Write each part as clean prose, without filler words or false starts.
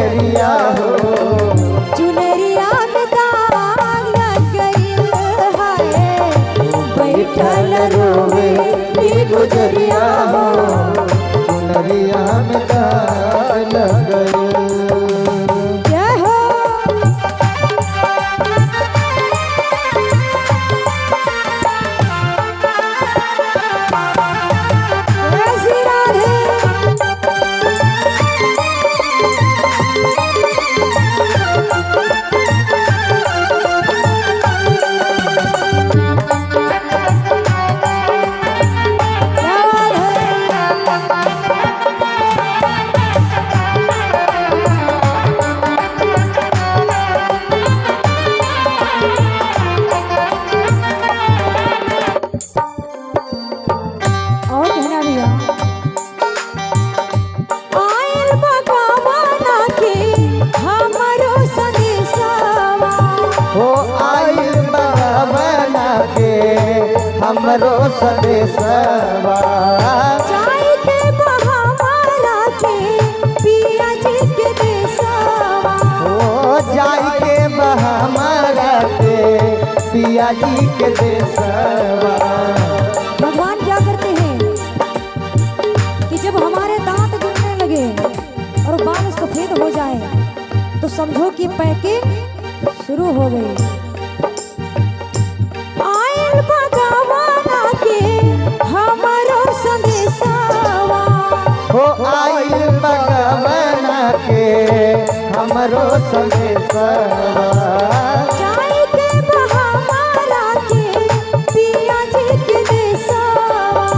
नगरिया हो। चुनरिया में दाग लग गई है, बैठल रोवे ली गुजरिया हो। चुनरिया में दाग लग गई। हमरो सदेशवा जाई के बहामारा के पिया जी के देशवा। ओ जाई के बहामारा के पिया जी के देशवा। भगवान क्या करते हैं कि जब हमारे दांत गिरने लगे और बाल सफेद हो जाए तो समझो कि पैकिंग शुरू हो गई। हो आइल बगवना के हमरो संदेशवा। जाई के बहामारा के पिया जी के देशवा।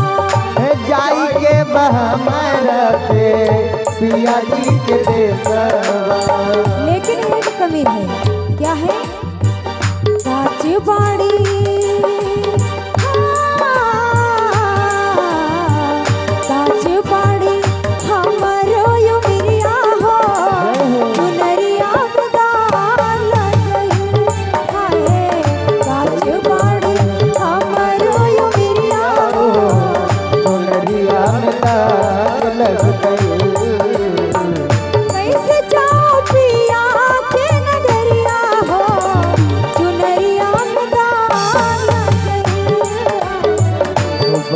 जाई के बहामारा के पिया जी के देशवा। लेकिन एक कमी है, क्या है? काच बाड़ी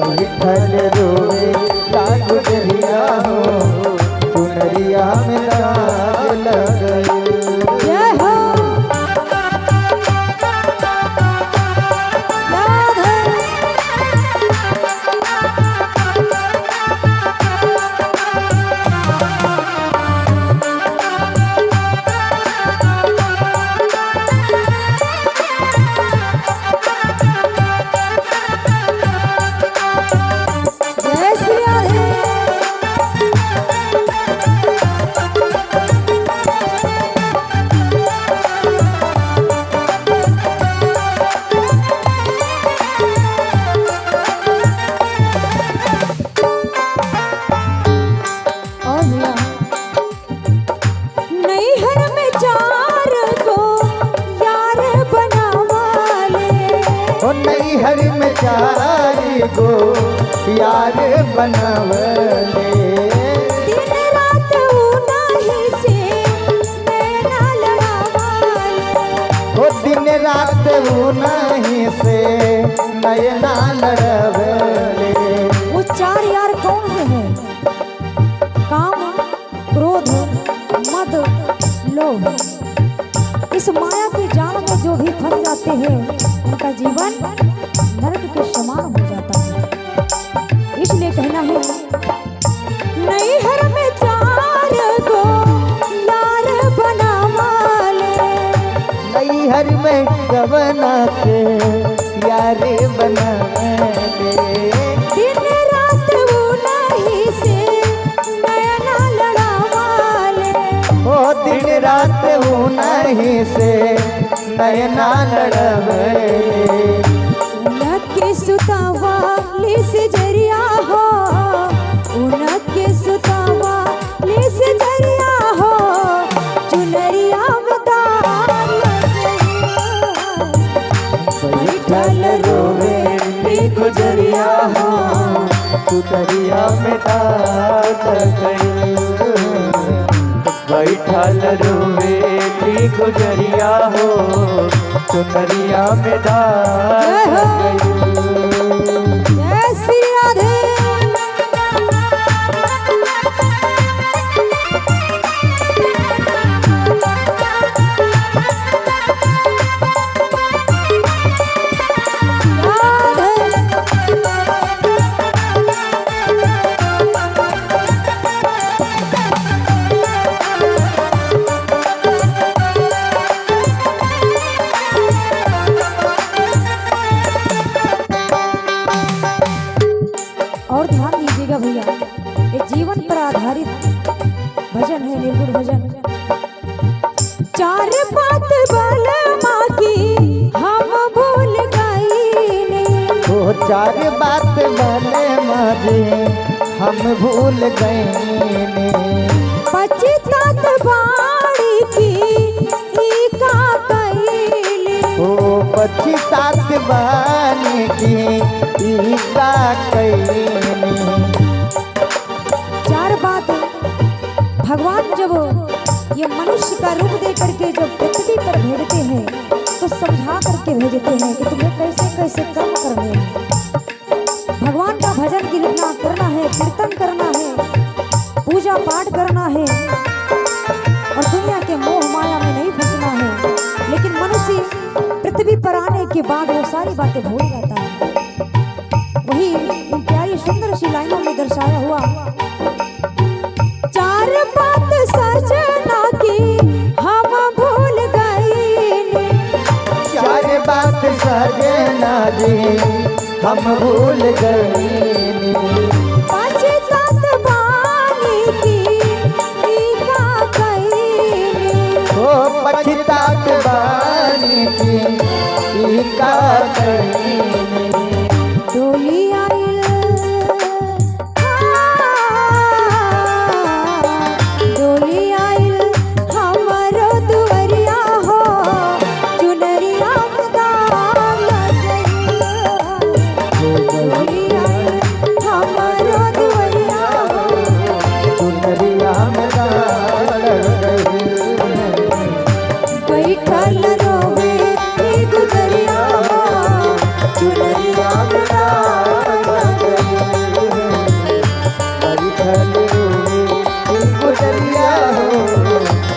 बैठल रोवे ला गुजरिया हो। चुनरिया में दाग लग गई। जय हो नैहर में चारी गो यार बनवले। दिन रात उनाही से नैना लड़ावाले। ओ दिन रात उनाही से नैना लड़वले। वो चार यार कौन से हैं? काम, क्रोध, मद, लोभ। इस माया के जाल में जो भी फंस जाते हैं उनका जीवन नरक के समान हो जाता है। इसलिए कहना है, नैहर में चार गो यार बनावाले। नैहर में गवना के यारे बनावले। दिन रात उन्हीं से नैना लड़ावाले। ओ दिन रात उन्हीं से नैना लड़वले। उनके सुतावाली से जरिया हो, उनके सुतावाली से जरिया हो। चुनरिया में दाग बैठल रोवे ली गुजरिया हो। चुनरिया में दाग लग गई। बैठल रोवे थी गुजरिया हो चुनरिया में डाल गई। जय श्री राधे। और ध्यान दीजिएगा भैया, ये जीवन पर आधारित भजन है, निर्गुण भजन। चार बात बलमा की हम भूल गईने, वो चार बात बने मारे हम भूल गए ने। पछतात बाड़ी की ई का कईले, ओ पछतात बानी की ई का कईने। चार बात भगवान जब ये मनुष्य का रूप दे करके जब पृथ्वी पर भेजते हैं तो समझा करके भेजते हैं कि तुम्हें कैसे कैसे कर्म करने हैं। भगवान का भजन कीर्तन करना है, कीर्तन करना है, पूजा पाठ करना है और दुनिया के मोह माया में नहीं फंसना है। लेकिन मनुष्य पृथ्वी पर आने के बाद वो सारी बातें भूल जाता है। वही इन प्यारी सुंदर सी लाइनों में दर्शाया हुआ, चार बात सजना की हम भूल गए ने। चार बात सजना जी हम भूल गए ने। पछतात बानी की ई का कईने, ओ पछतात बानी की ई का कईने। डोली आइल डोली आइल हमरो दुवरिया हो चुनरिया में दाम लगइल। डोली आइल हमरो दुवरिया हो चुनरिया में डाल गई। बैठल रोवे ई गुजरिया हो चुनरिया में दाम लगइल। बैठल रोवे ई गुजरिया हो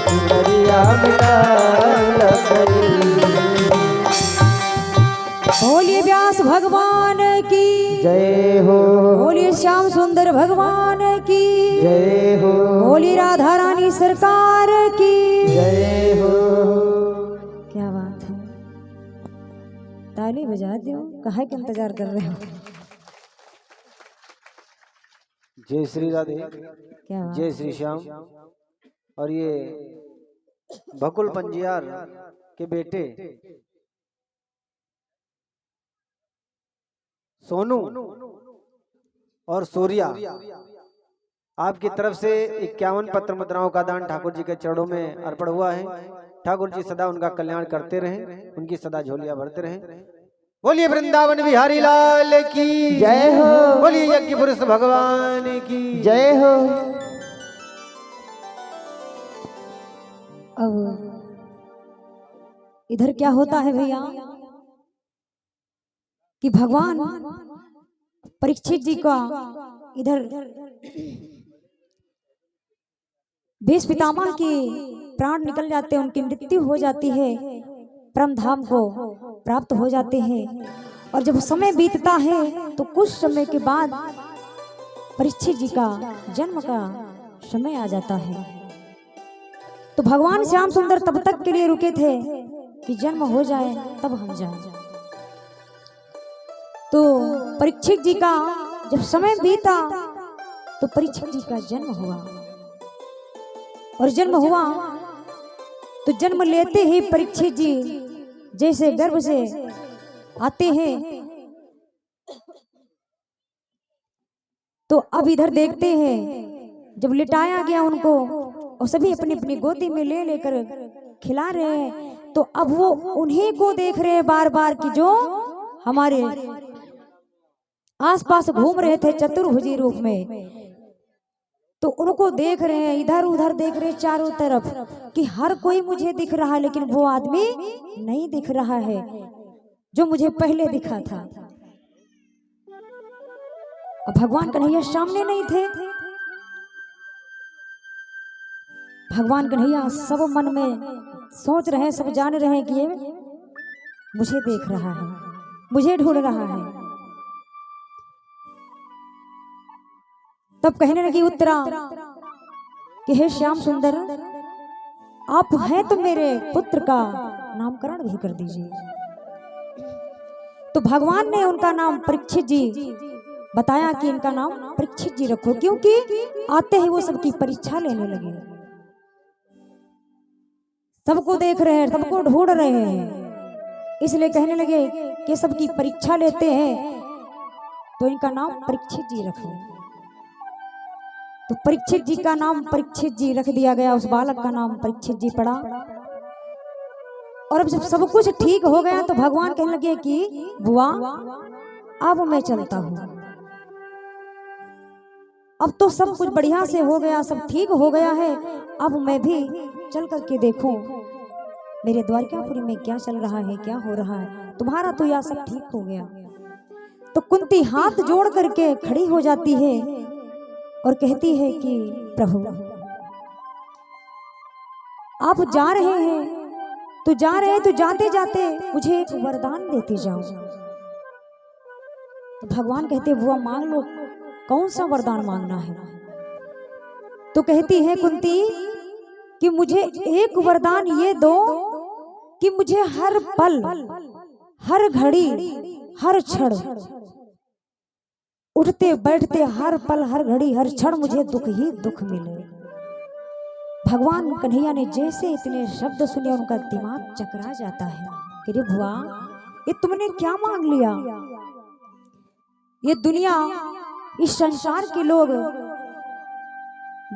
चुनरिया में डाल गई। बोलिए व्यास भगवान की जय हो बोलिए श्याम सुंदर भगवान की जय हो बोलिए राधा रानी सरकार की जय हो। क्या बात है, ताली बजा दो, काहे के इंतजार कर रहे हो। जय श्री राधे, क्या बात, जय श्री श्याम। और ये भकुल पंजियार के बेटे सोनू और सूर्या, आपकी तरफ से 51 पत्र मुद्राओं का दान ठाकुर जी के चरणों में अर्पण हुआ है। ठाकुर जी सदा उनका कल्याण करते रहें, उनकी सदा झोलियां भरते रहें। बोलिए वृंदावन बिहारी लाल की जय हो। बोलिए यज्ञ पुरुष भगवान की जय हो। अब इधर क्या होता है भैया कि भगवान परीक्षित जी का इधर भीष्म पितामह के प्राण निकल जाते हैं, उनकी मृत्यु हो जाती है, परम धाम को प्राप्त हो जाते हैं। और जब समय बीतता है तो कुछ समय के बाद परीक्षित जी का जन्म का समय आ जाता है। तो भगवान श्याम सुंदर तब तक के लिए रुके थे कि जन्म हो जाए तब हम जाए। तो परीक्षित जी का जब समय बीता तो परीक्षित जी का जन्म हुआ, और जन्म हुआ तो जन्म लेते ही परीक्षित जी जैसे गर्भ से आते हैं तो अब इधर देखते हैं जब लिटाया गया उनको और सभी अपनी अपनी गोदी में ले लेकर खिला रहे हैं, तो अब वो उन्हीं को देख रहे हैं बार बार कि जो हमारे आसपास घूम रहे थे चतुर्भुजी रूप में। तो उनको देख रहे हैं, इधर उधर देख रहे हैं चारों तरफ कि हर कोई मुझे दिख रहा है, लेकिन वो आदमी नहीं दिख रहा है जो मुझे पहले दिखा था। और भगवान कन्हैया सामने नहीं थे। भगवान कन्हैया सब मन में सोच रहे हैं, सब जान रहे हैं कि ये मुझे देख रहा है, मुझे ढूंढ रहा है। तब कहने लगी उत्तरा कि हे श्याम सुंदर, आप हैं तो मेरे पुत्र का नामकरण भी कर दीजिए। तो भगवान ने उनका नाम परीक्षित जी बताया कि इनका नाम परीक्षित जी रखो, क्योंकि आते ही वो सबकी परीक्षा लेने लगे। सबको देख रहे हैं, सबको ढूंढ रहे हैं, इसलिए कहने लगे कि सबकी परीक्षा लेते हैं तो इनका नाम परीक्षित जी रखो। तो परीक्षित जी का नाम परीक्षित जी रख दिया गया। उस बालक का नाम परीक्षित जी पड़ा। और अब जब सब कुछ ठीक हो गया तो भगवान कहने लगे कि बुआ अब मैं चलता हूं, अब तो सब कुछ बढ़िया से हो गया, सब ठीक हो गया है, अब मैं भी चल करके देखूं मेरे द्वारकापुरी में क्या चल रहा है, क्या हो रहा है। तुम्हारा तो यह सब ठीक हो गया। तो कुंती हाथ जोड़ करके खड़ी हो जाती है और कहती है कि प्रभु आप जा रहे हैं तो जा रहे हैं, तो जाते जाते मुझे एक वरदान देते जाओ। तो भगवान कहते बुआ मांग लो, कौन सा वरदान मांगना है। तो कहती है कुंती कि मुझे एक वरदान ये दो कि मुझे हर पल, हर घड़ी, हर क्षण, उठते बैठते हर पल, हर घड़ी, हर क्षण मुझे दुख ही दुख मिले। भगवान कन्हैया ने जैसे इतने शब्द सुने उनका दिमाग चकरा जाता है कि रे बुआ ये तुमने क्या मांग लिया। ये दुनिया, इस संसार के लोग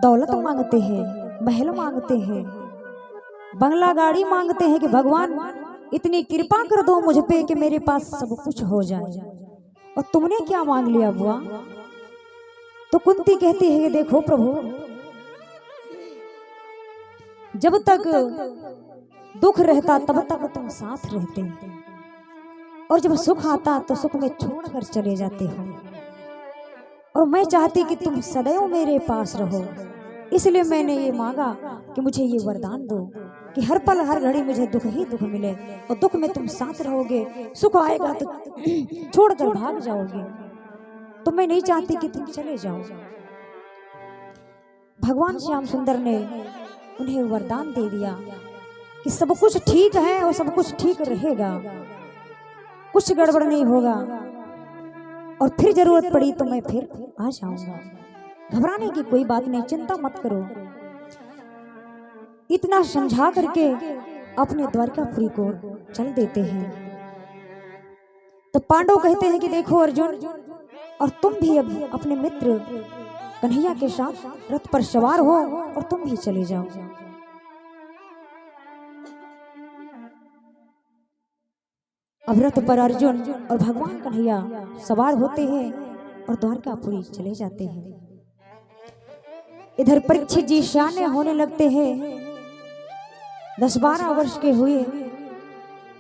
दौलत मांगते हैं, महल मांगते हैं, बंगला गाड़ी मांगते हैं कि भगवान इतनी कृपा कर दो मुझ पे कि मेरे पास सब कुछ हो जाए। और तुमने क्या मांग लिया बुआ। तो कुंती कहती है देखो प्रभु, जब तक दुख रहता तब तक तुम साथ रहते हैं, और जब सुख आता तो सुख में छोड़कर चले जाते हो। और मैं चाहती कि तुम सदैव मेरे पास रहो, इसलिए मैंने ये मांगा कि मुझे ये वरदान दो कि हर पल हर घड़ी मुझे दुख ही दुख मिले, और दुख में तुम साथ रहोगे, सुख आएगा तो छोड़कर भाग जाओगे। तो मैं नहीं चाहती कि तुम चले जाओ। भगवान श्याम सुंदर ने उन्हें वरदान दे दिया कि सब कुछ ठीक है और सब कुछ ठीक रहेगा, कुछ गड़बड़ नहीं होगा, और फिर जरूरत पड़ी तो मैं फिर आ जाऊंगा। घबराने की कोई बात नहीं, चिंता मत करो। इतना समझा करके अपने द्वारकापुरी को चल देते हैं। तो पांडव कहते हैं कि देखो अर्जुन, और तुम भी अब अपने मित्र कन्हैया के साथ रथ पर सवार हो और तुम भी चले जाओ। अब रथ पर अर्जुन और भगवान कन्हैया सवार होते हैं और द्वारकापुरी चले जाते हैं। इधर परीक्षित जी शाने होने लगते हैं। 10-12 वर्ष के हुए,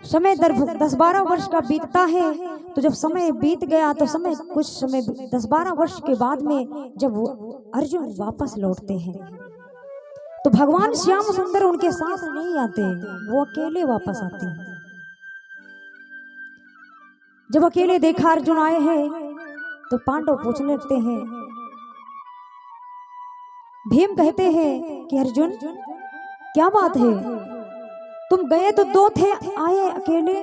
समय 10-12 वर्ष का बीतता है। तो जब समय बीत गया तो समय कुछ समय 10-12 वर्ष के बाद में जब वो अर्जुन वापस लौटते हैं तो भगवान श्याम सुंदर उनके साथ नहीं आते, वो अकेले वापस आते हैं। जब अकेले देखा अर्जुन आए हैं तो पांडव पूछने लगते हैं। भीम कहते हैं कि अर्जुन क्या बात है, तुम गए तो 2 थे, आए अकेले,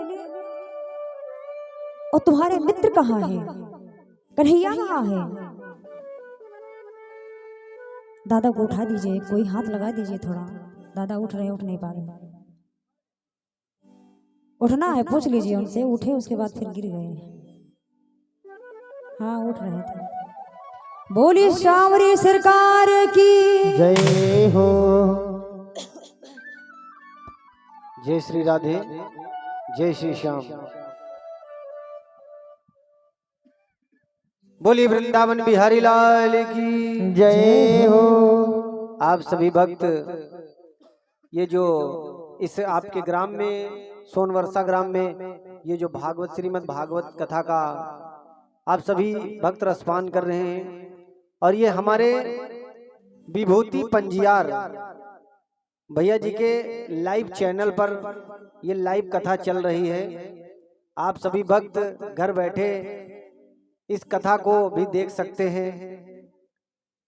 और तुम्हारे मित्र कहाँ हैं, कन्हैया कहाँ है। दादा को उठा दीजिए, कोई हाथ लगा दीजिए थोड़ा। दादा उठ रहे, उठ नहीं पा रहे। उठना है, पूछ लीजिए उनसे। उठे उसके बाद फिर गिर गए। हाँ उठ रहे थे। बोली श्यामरी सरकार की जय हो। जय श्री राधे, जय श्री श्याम। बोली वृंदावन बिहारी लाल की जय हो। आप सभी भक्त ये जो इस आपके ग्राम में सोनवर्षा ग्राम में ये जो भागवत श्रीमद् भागवत कथा का आप सभी भक्त रसपान कर रहे हैं और ये हमारे विभूति पंजियार भैया जी के लाइव चैनल पर ये लाइव कथा चल रही है। आप सभी भक्त घर बैठे इस कथा को भी देख सकते हैं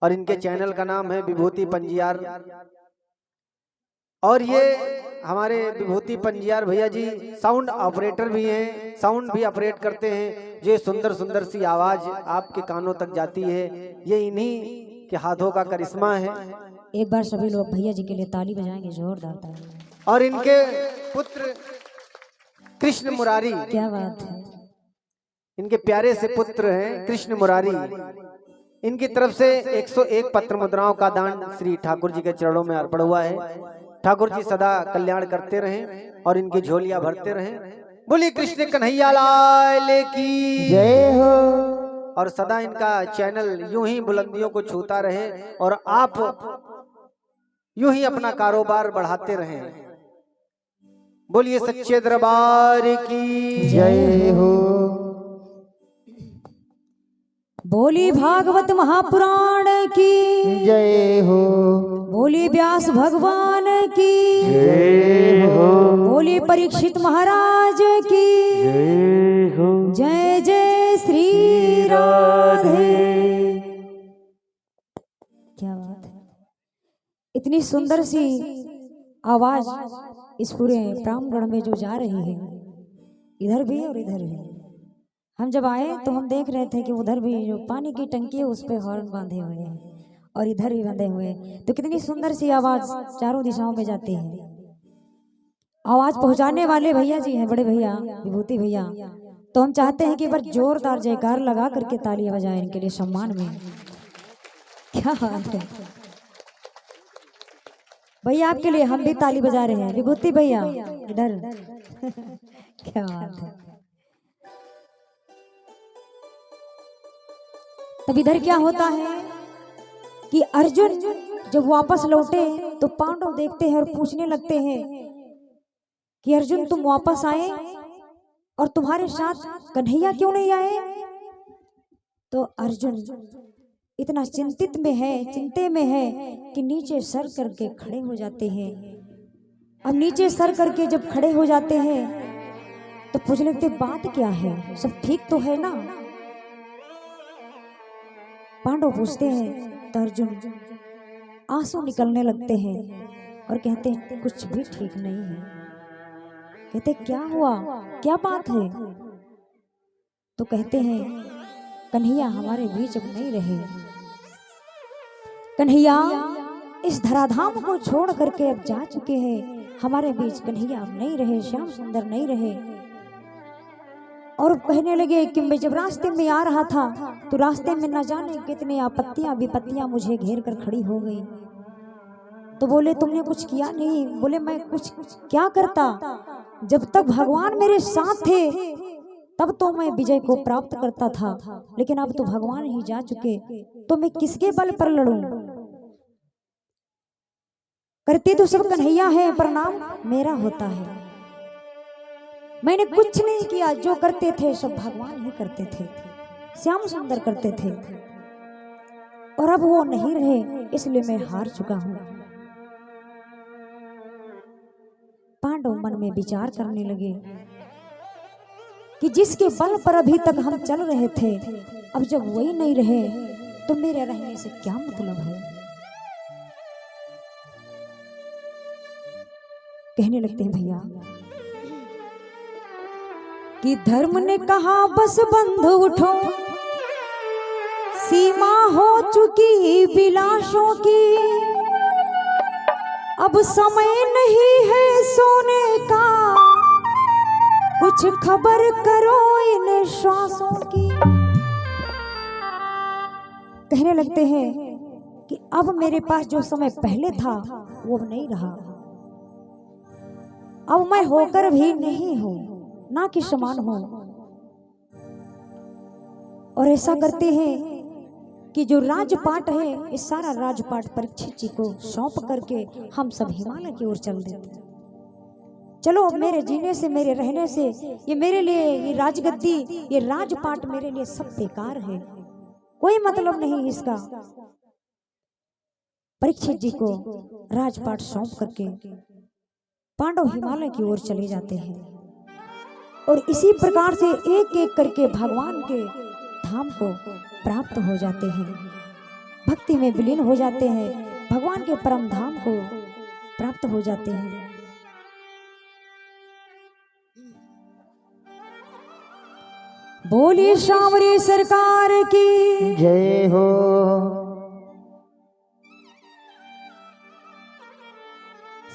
और इनके चैनल का नाम है विभूति पंजियार। और ये हमारे विभूति पंजियार भैया जी साउंड ऑपरेटर भी हैं, साउंड भी ऑपरेट करते हैं। जो सुंदर सुंदर सी आवाज आपके कानों तक जाती है ये इन्हीं के हाथों का करिश्मा है। एक बार सभी लोग भैया जी के लिए ताली बजाएंगे जोरदार ताली। और इनके पुत्र कृष्ण मुरारी, क्या बात है, इनके प्यारे से पुत्र हैं कृष्ण मुरारी। इनकी तरफ से 101 पत्र मुद्राओं का दान श्री ठाकुर जी के चरणों में अर्पण हुआ है। ठाकुर जी सदा कल्याण करते रहें और इनकी झोलियां भरते रहें। बोली कृष्ण कन्हैया लाल की जय हो। और सदा इनका चैनल यूं ही बुलंदियों को छूता रहे और आप यूं ही अपना कारोबार बढ़ाते रहें। बोलिए सच्चे दरबार की जय हो। बोली भागवत महापुराण की जय हो। बोली व्यास भगवान की जय हो। बोली परीक्षित महाराज की जय हो। जय जय श्री राधे। क्या बात है, इतनी सुंदर सी आवाज इस पूरे प्रांगण में जो जा रही है, इधर भी और इधर भी। हम जब आए तो हम देख रहे थे कि उधर भी जो पानी की टंकी है उस पे हॉर्न बांधे हुए हैं और इधर भी बंधे हुए हैं। तो कितनी सुंदर सी आवाज चारों दिशाओं में जाती है। आवाज पहुंचाने वाले भैया जी हैं, बड़े भैया विभूति भैया। तो हम चाहते हैं कि एक बार जोरदार जयकार लगा करके तालियां बजाएं इनके लिए सम्मान में। क्या बात है भैया, आपके लिए हम भी ताली बजा रहे हैं। विभूति भैया इधर क्या बात है। तब इधर क्या होता है कि अर्जुन जब वापस लौटे तो पांडव देखते हैं और पूछने लगते हैं कि अर्जुन तुम वापस आए और तुम्हारे साथ कन्हैया क्यों नहीं आए। तो अर्जुन इतना चिंतित में है, चिंते में है कि नीचे सर करके खड़े हो जाते हैं। अब नीचे सर करके जब खड़े हो जाते हैं तो पूछने लगते बात क्या है, सब ठीक तो है ना। पांडव पूछते हैं तो अर्जुन आंसू निकलने लगते हैं और कहते हैं कुछ भी ठीक नहीं है। कहते क्या हुआ, क्या बात है। तो कहते हैं कन्हैया हमारे बीच अब नहीं रहे। कन्हैया इस धराधाम को छोड़ करके अब जा चुके हैं। हमारे बीच कन्हैया अब नहीं रहे, श्याम सुंदर नहीं रहे। और कहने लगे कि मैं जब रास्ते में आ रहा था तो रास्ते में न जाने कितने आपत्तियां विपत्तियां मुझे घेर कर खड़ी हो गई। तो बोले तुमने कुछ किया नहीं। बोले मैं कुछ क्या करता, जब तक भगवान मेरे साथ थे तब तो मैं विजय को प्राप्त करता था, लेकिन अब तो भगवान ही जा चुके तो मैं किसके बल पर लड़ूं। करते तो सब कन्हैया है, प्रणाम मेरा होता है। मैंने कुछ नहीं किया, जो करते थे सब भगवान ही करते थे, श्याम सुंदर करते थे। और अब वो नहीं रहे इसलिए मैं हार चुका हूं। पांडव मन में विचार करने लगे कि जिसके बल पर अभी तक हम चल रहे थे अब जब वही नहीं रहे तो मेरे रहने से क्या मतलब है। कहने लगते हैं भैया कि धर्म ने कहा बस बंधु उठो, सीमा हो चुकी विलासों की, अब समय नहीं है सोने का, कुछ खबर करो इन श्वासों की। कहने लगते हैं कि अब मेरे पास जो समय पहले था वो अब नहीं रहा। अब मैं होकर भी नहीं हूं, ना कि समान हूं। और ऐसा करते हैं कि जो राजपाट है इस सारा राजपाट परीक्षित जी को सौंप करके हम सब हिमालय की ओर चल देते हैं। चलो अब मेरे जीने से, मेरे रहने से, ये मेरे लिए, ये राजगद्दी, ये राजपाट मेरे लिए सब बेकार है, कोई मतलब नहीं इसका। परीक्षित जी को राजपाट सौंप करके पांडव हिमालय की ओर चले जाते हैं और इसी प्रकार से एक एक करके भगवान के धाम को प्राप्त हो जाते हैं, भक्ति में विलीन हो जाते हैं, भगवान के परम धाम को प्राप्त हो जाते हैं। बोलिए शामरी सरकार की जय हो।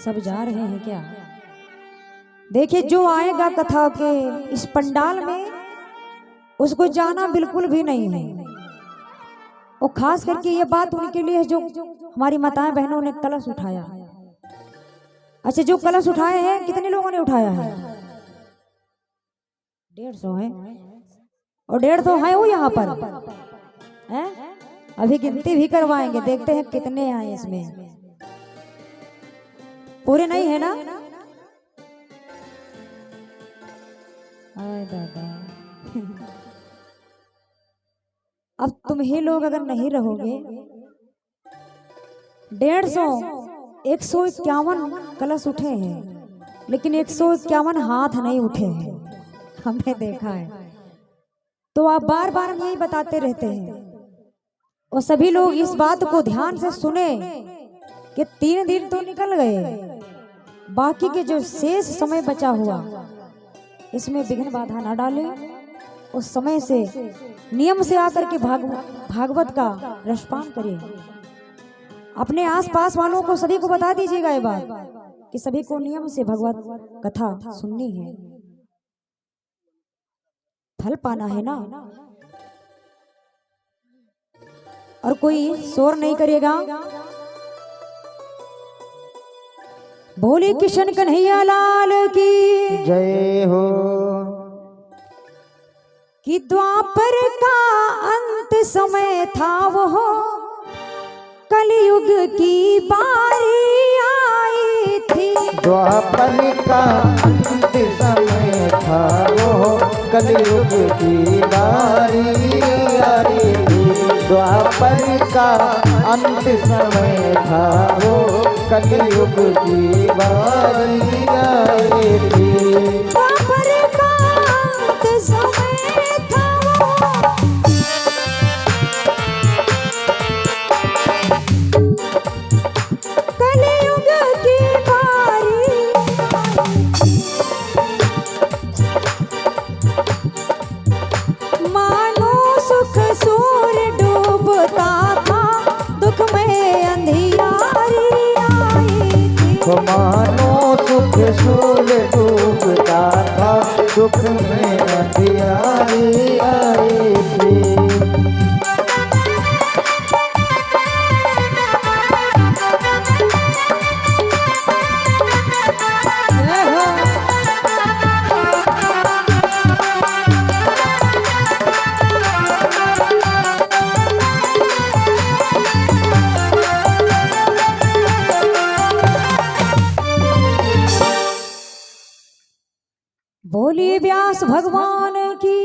सब जा रहे हैं क्या? देखिए जो आएगा कथा के इस पंडाल में उसको जाना बिल्कुल भी नहीं है। और खास करके ये बात उनके लिए है जो हमारी माताएं बहनों ने कलश उठाया। अच्छा, जो कलश उठाए हैं कितने लोगों ने उठाया है? 150 है और 150 है वो यहाँ पर है। अभी गिनती भी करवाएंगे, देखते हैं कितने आए इसमें। पूरे नहीं है ना? आए दादा अब तुम ही लोग अगर नहीं रहोगे, 151 कलश उठे हैं लेकिन 151 हाथ नहीं उठे हैं, हमने देखा है। तो आप बार बार हम यही बताते रहते हैं और सभी लोग इस बात को ध्यान से सुने कि 3 दिन तो निकल गए, बाकी के जो शेष समय बचा हुआ इसमें विघ्न बाधा ना डाले। उस समय से नियम से आकर के भागवत का रसपान करिए। अपने आसपास वालों को सभी को बता दीजिएगा ये बात कि सभी को नियम से भगवत कथा सुननी है, फल पाना है ना। और कोई शोर नहीं करेगा। बोले किशन कन्हैया लाल की जय हो। कि द्वापर का अंत समय था वो कलयुग की बारी आई थी। द्वापर का अंत समय था वो कलयुग की बारी आई थी। द्वापर का अंत समय था वो कलयुग की बारी आई थी। द्वापर का अंत समय था वो कलयुग की बारी। मानो सुख सूर्य डूबता था, दुख में अंधियारी आई थी। मानो सुख सूर्य डूबता था, दुख में अंधियारी आई थी। बोलिए व्यास भगवान की।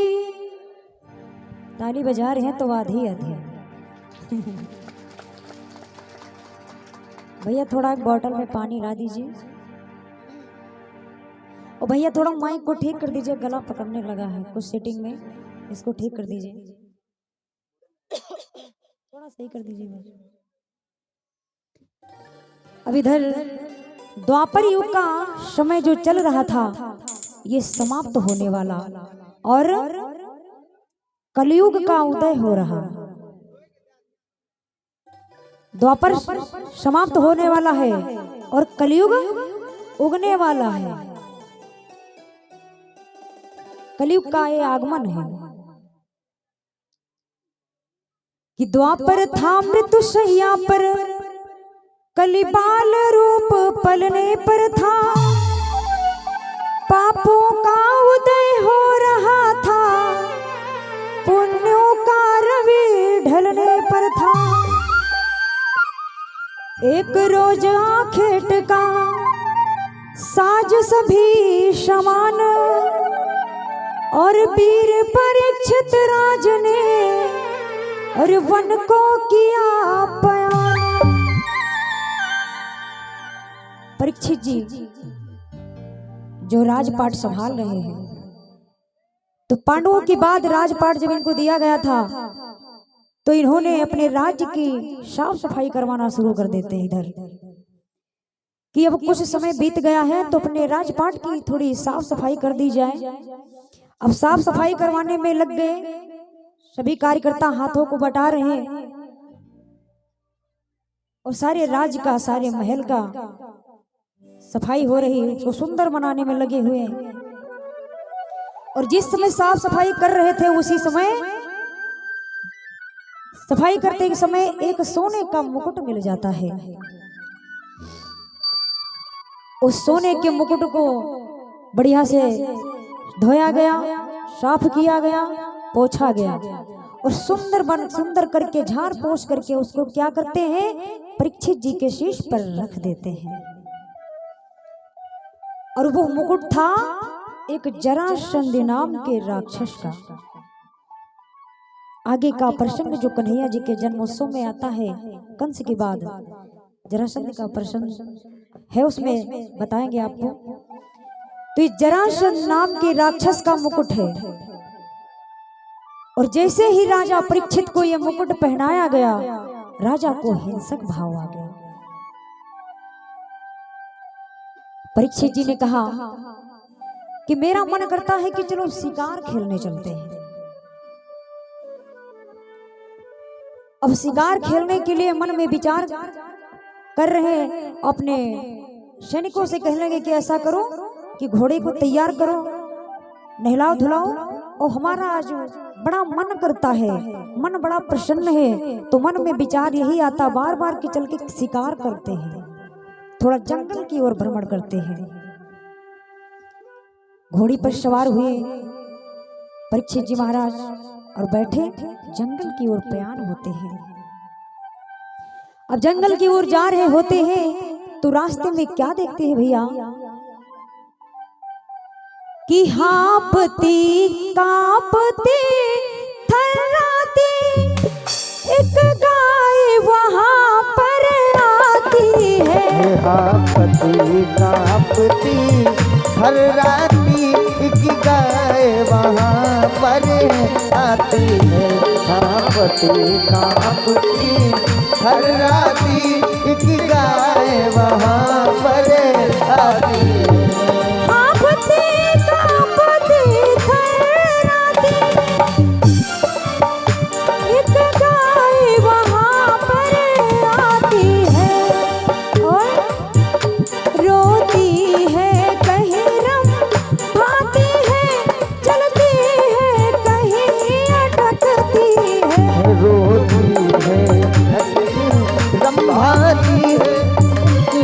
ताली बजा रहे हैं तो आधी आधी। भैया थोड़ा एक बोतल में पानी ला दीजिए। और भैया थोड़ा माइक को ठीक कर दीजिए, गला पकड़ने लगा है कुछ सेटिंग में, इसको ठीक कर दीजिए, थोड़ा सही कर दीजिए भाई। अब इधर द्वापर युग का समय जो चल रहा था ये समाप्त होने वाला और कलयुग का उदय हो रहा। द्वापर समाप्त होने वाला है और कलयुग उगने वाला है। कलयुग का ये आगमन है कि द्वापर था मृत्यु शैया पर, कलिबाल रूप पलने पर था। पापों का उदय हो रहा था, पुण्यों एक रोज आंखें टिका साज सभी समान, और वीर परीक्षित राज ने और वन को किया बयान। परीक्षित जी जो राजपाट संभाल रहे हैं, तो पांडवों के बाद राजपाट जब इनको दिया गया था तो इन्होंने अपने राज्य की साफ सफाई करवाना शुरू कर देते हैं इधर कि अब कुछ समय बीत गया है तो अपने राजपाट की थोड़ी साफ सफाई कर दी जाए। अब साफ सफाई करवाने में लग गए, सभी कार्यकर्ता हाथों को बटा रहे हैं और सारे राज्य का, सारे महल का सफाई हो रही है, उसको सुंदर बनाने में लगे हुए हैं। और जिस समय साफ सफाई कर रहे थे उसी समय, सफाई करते समय एक सोने का मुकुट मिल जाता है। उस सोने के मुकुट को बढ़िया से धोया गया, साफ किया गया, पोछा गया और सुंदर करके झाड़ पोछ करके उसको क्या करते हैं, परीक्षित जी के शीश पर रख देते हैं। और वो मुकुट था एक जरासंध नाम के राक्षस का। आगे का प्रसंग जो कन्हैया जी के जन्मोत्सव में आता है कंस के बाद, जरासंध का प्रसंग है, उसमें बताएंगे आपको। तो इस जरासंध नाम के राक्षस का मुकुट है, और जैसे ही राजा परीक्षित को यह मुकुट पहनाया गया, राजा को हिंसक भाव आ गया। परीक्षित जी ने कहा कि मेरा मन करता है कि चलो शिकार खेलने चलते हैं। अब शिकार खेलने के लिए मन में विचार कर रहे हैं, अपने सैनिकों से कहने लगे कि ऐसा करो कि घोड़े को तैयार करो, नहलाओ धुलाओ, और हमारा आज बड़ा मन करता है, मन बड़ा प्रसन्न है। तो मन में विचार यही आता बार बार कि चल के शिकार करते हैं, थोड़ा जंगल की ओर भ्रमण करते हैं। घोड़ी पर सवार हुए परीक्षित जी महाराज और बैठे जंगल की ओर प्रयाण होते हैं। अब जंगल की ओर जा रहे होते हैं तो रास्ते में क्या देखते हैं भैया कि हाँपती कांपती थर्राती एक गाय वहां पर आती है। हाँपती कांपती थर्राती एक गाय वहाँ पर आती है। हाँपती कांपती थर्राती एक गाय वहाँ पर आती है। हाँपती कांपती थर्राती एक गाय वहाँ पर आती है, और रोती है कहीं रम भाती है, चलती है कहीं अटकती है। रोती है रंभाती है,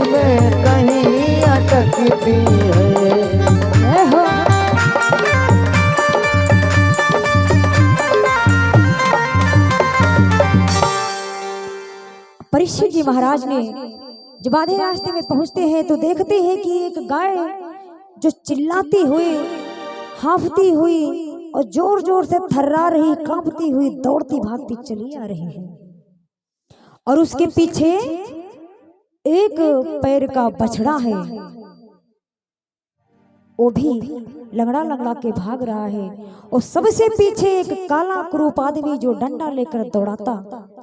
में कहीं अटकती है। परीक्षित जी महाराज ने जब आधे रास्ते में पहुंचते हैं तो देखते हैं कि एक गाय जो चिल्लाती हुई, हांफती हुई और जोर जोर से थर्रा रही, कांपती हुई, दौड़ती भागती चली आ रही है, और उसके पीछे एक पैर का बछड़ा है, वो भी लंगड़ा लंगड़ा के भाग रहा है, और सबसे पीछे एक काला क्रूप आदमी जो डंडा लेकर दौड़ाता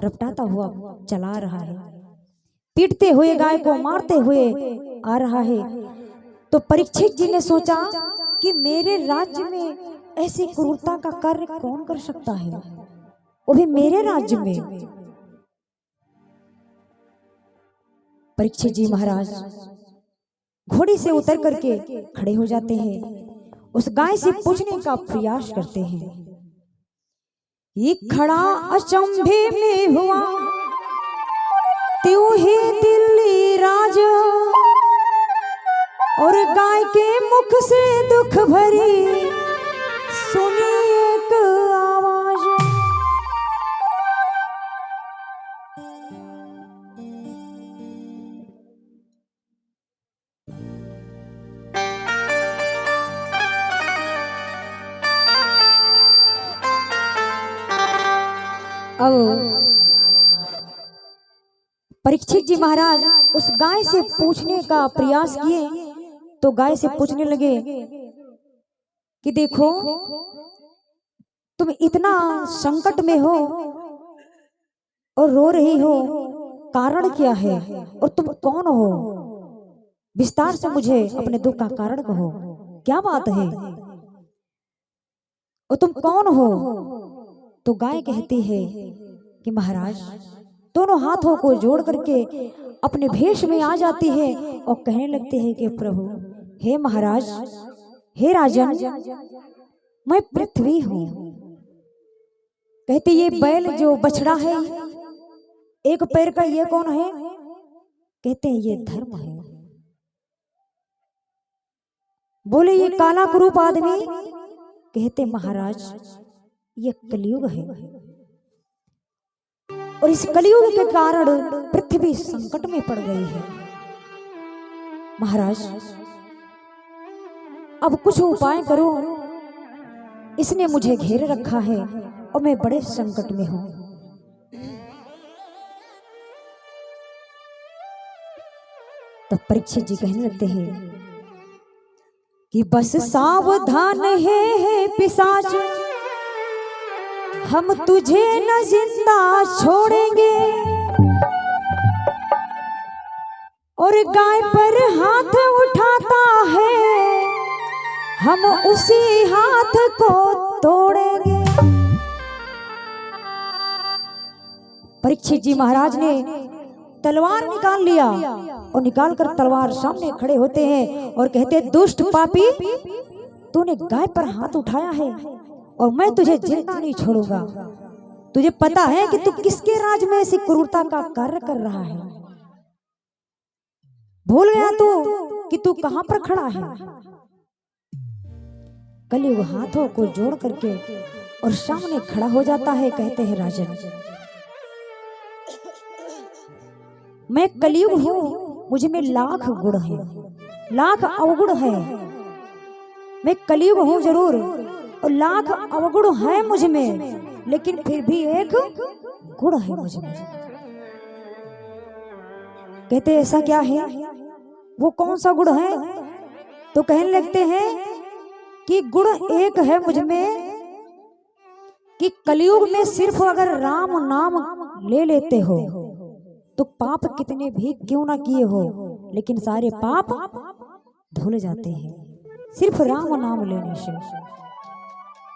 रपटाता हुआ चला रहा है, पीटते हुए गाय को मारते हुए आ रहा है। तो परीक्षित जी ने सोचा कि मेरे राज्य में ऐसी क्रूरता का कार्य कौन कर सकता है, वो भी मेरे राज्य में। परीक्षित जी महाराज घोड़ी से उतर करके खड़े हो जाते हैं, उस गाय से पूछने का प्रयास करते हैं। ये खड़ा अचंभे में हुआ त्यों ही दिल्ली राज, और गाय के मुख से दुख भरी सुनी एक आवाज। परीक्षित जी महाराज उस गाय से पूछने का प्रयास किए तो गाय से पूछने लगे कि देखो तुम इतना संकट में हो और रो रही हो, कारण क्या है और तुम कौन हो? विस्तार से मुझे अपने दुख का कारण कहो, क्या बात है और तुम कौन हो? तो गाय कहती है कि महाराज, दोनों हाथों को जोड़ करके अपने भेष में आ जाती है और कहने लगते हैं कि प्रभु, हे महाराज, हे राजन, मैं पृथ्वी हूं। कहते ये बैल जो बछड़ा है एक पैर का, ये कौन है? कहते हैं ये धर्म है। बोले ये काला कुरूप आदमी? कहते महाराज ये कलयुग है और इस कलयुग के कारण पृथ्वी संकट में पड़ गई है। महाराज अब कुछ उपाय करो, इसने मुझे घेरे रखा है और मैं बड़े संकट में हूं। तब परीक्षित जी कहने लगते हैं कि बस सावधान है पिशाच, हम तुझे न जिंदा छोड़ेंगे और गाय पर हाथ उठाता है हम उसी हाथ को तोड़ेंगे। परीक्षित जी महाराज ने तलवार निकाल लिया और निकाल कर तलवार सामने खड़े होते हैं और कहते, दुष्ट पापी, तूने गाय पर हाथ उठाया है और मैं तुझे जिंदा नहीं छोड़ूंगा। तुझे पता है कि तू किसके राज में ऐसी क्रूरता का कार्य कर रहा है? भूल गया तू कि तू कहां पर खड़ा है? कलयुग हाथों को जोड़ करके और सामने खड़ा हो जाता है। कहते हैं राजन, मैं कलयुग हूं, मुझ में लाख गुण है, लाख अवगुण है। मैं कलयुग हूं जरूर और लाख अवगुण है मुझ में, लेकिन फिर भी एक गुण है मुझ में। कहते ऐसा क्या है? वो कौन सा गुण है? तो कहने लगते हैं कि गुण एक है मुझ में कि कलयुग में सिर्फ अगर राम नाम ले लेते हो तो पाप कितने भी क्यों ना किए हो, लेकिन सारे पाप धुल जाते हैं सिर्फ राम नाम लेने से।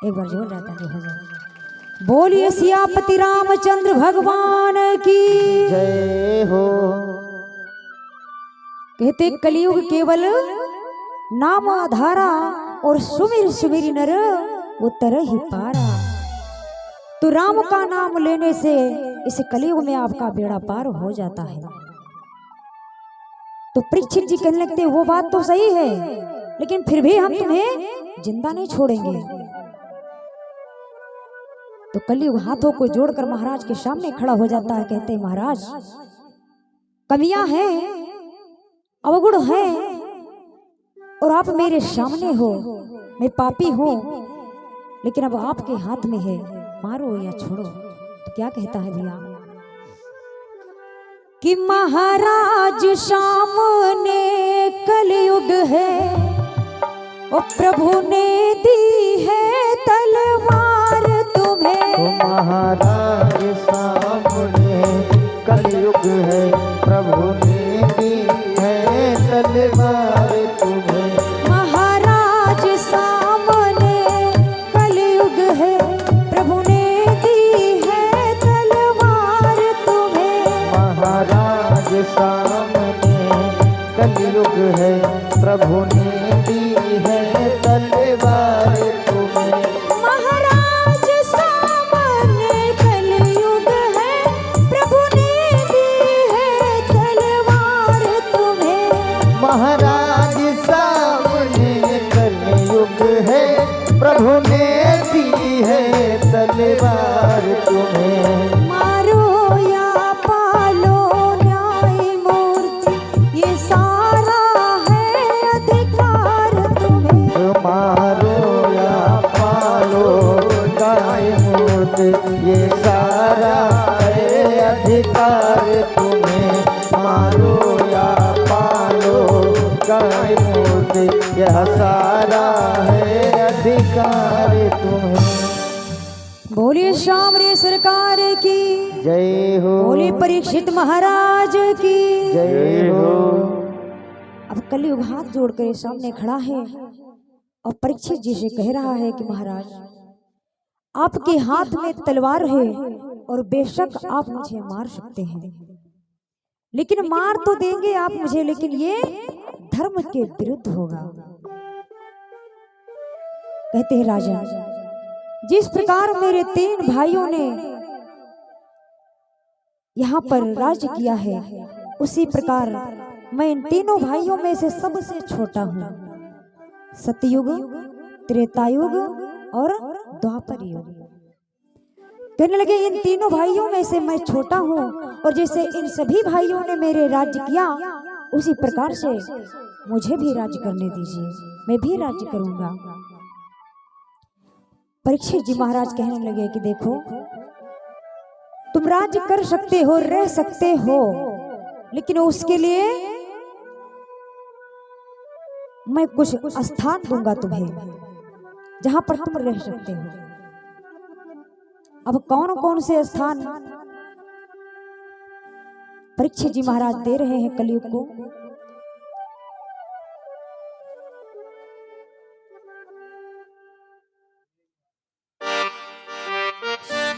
एक बार जोर जाता है, बोलिए सियापति रामचंद्र भगवान की जय हो। कहते कलयुग केवल नाम आधारा और सुमिर सुमिर नर उतर ही पारा। तो राम का नाम लेने से इस कलयुग में आपका बेड़ा पार हो जाता है। तो परीक्षित जी कहने लगते वो बात तो सही है, लेकिन फिर भी हम तुम्हें जिंदा नहीं छोड़ेंगे। तो कलयुग हाथों को जोड़कर महाराज के सामने खड़ा हो जाता है। कहते हैं महाराज, कमियां हैं, अवगुण हैं और आप मेरे सामने हो, मैं पापी हूं, लेकिन अब आपके हाथ में है, मारो या छोड़ो। तो क्या कहता है भैया कि महाराज सामने कलयुग है और प्रभु ने दी है तलवार तुम्हें। तो महाराज सामने कलयुग है, प्रभु ने दी है तलवार तुम्हें। महाराज सामने कलयुग है, प्रभु ने दी है तलवार तुम्हें। महाराज सामने कलयुग है, प्रभु ने दी है तलवार तुम्हें। महाराज सामने कलयुग है, प्रभु ने दी है तलवार तुम्हें। महाराज सामने कलयुग है, प्रभु ने दी है तलवार तुम्हें। मारो या पालो न्याय मूर्ति, ये सारा है अधिकार तुम्हें। मारो या पालो गाय मूर्त, ये सारा है अधिकार तुम्हें। गाय मूर्ति, यह सारा है अधिकार तुम्हें। बोलिए शामरी सरकार की जय हो, बोलिए परीक्षित महाराज की जय हो। अब कलयुग हाथ जोड़कर सामने खड़ा है और परीक्षित जी से कह रहा है कि महाराज, आपके हाथ में तलवार है और बेशक आप मुझे मार सकते हैं, लेकिन मार तो देंगे आप मुझे, लेकिन ये धर्म के विरुद्ध होगा। कहते हैं राजा, जिस प्रकार मेरे 3 भाइयों ने यहाँ पर राज्य किया है, उसी प्रकार मैं इन तीनों भाइयों में से सबसे छोटा हूँ। सतयुग, त्रेतायुग और द्वापर युग। कहने लगे इन तीनों भाइयों में से मैं छोटा हूँ, और जैसे इन सभी भाइयों ने मेरे राज्य किया, उसी प्रकार से मुझे भी राज्य करने दीजिए, मैं भी राज्य करूंगा। परीक्षित जी महाराज कहने लगे कि देखो, तुम राज्य कर सकते हो, रह सकते हो, लेकिन उसके लिए मैं कुछ स्थान दूंगा तुम्हें जहां पर तुम रह सकते हो। अब कौन कौन से स्थान परीक्षित जी महाराज दे रहे हैं कलयुग को?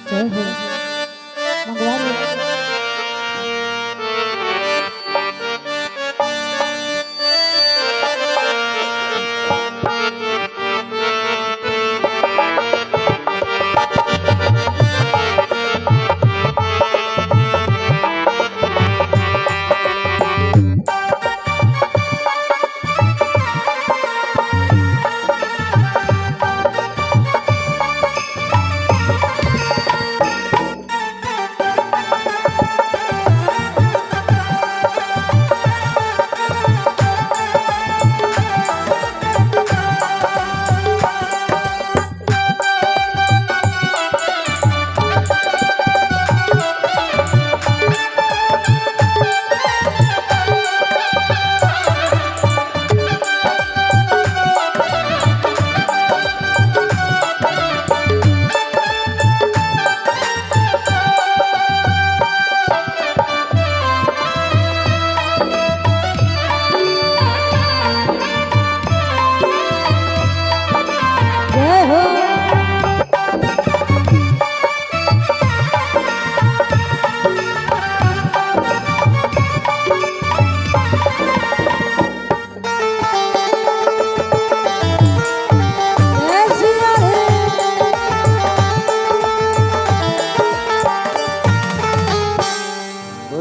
जय हो, मंगवा लो।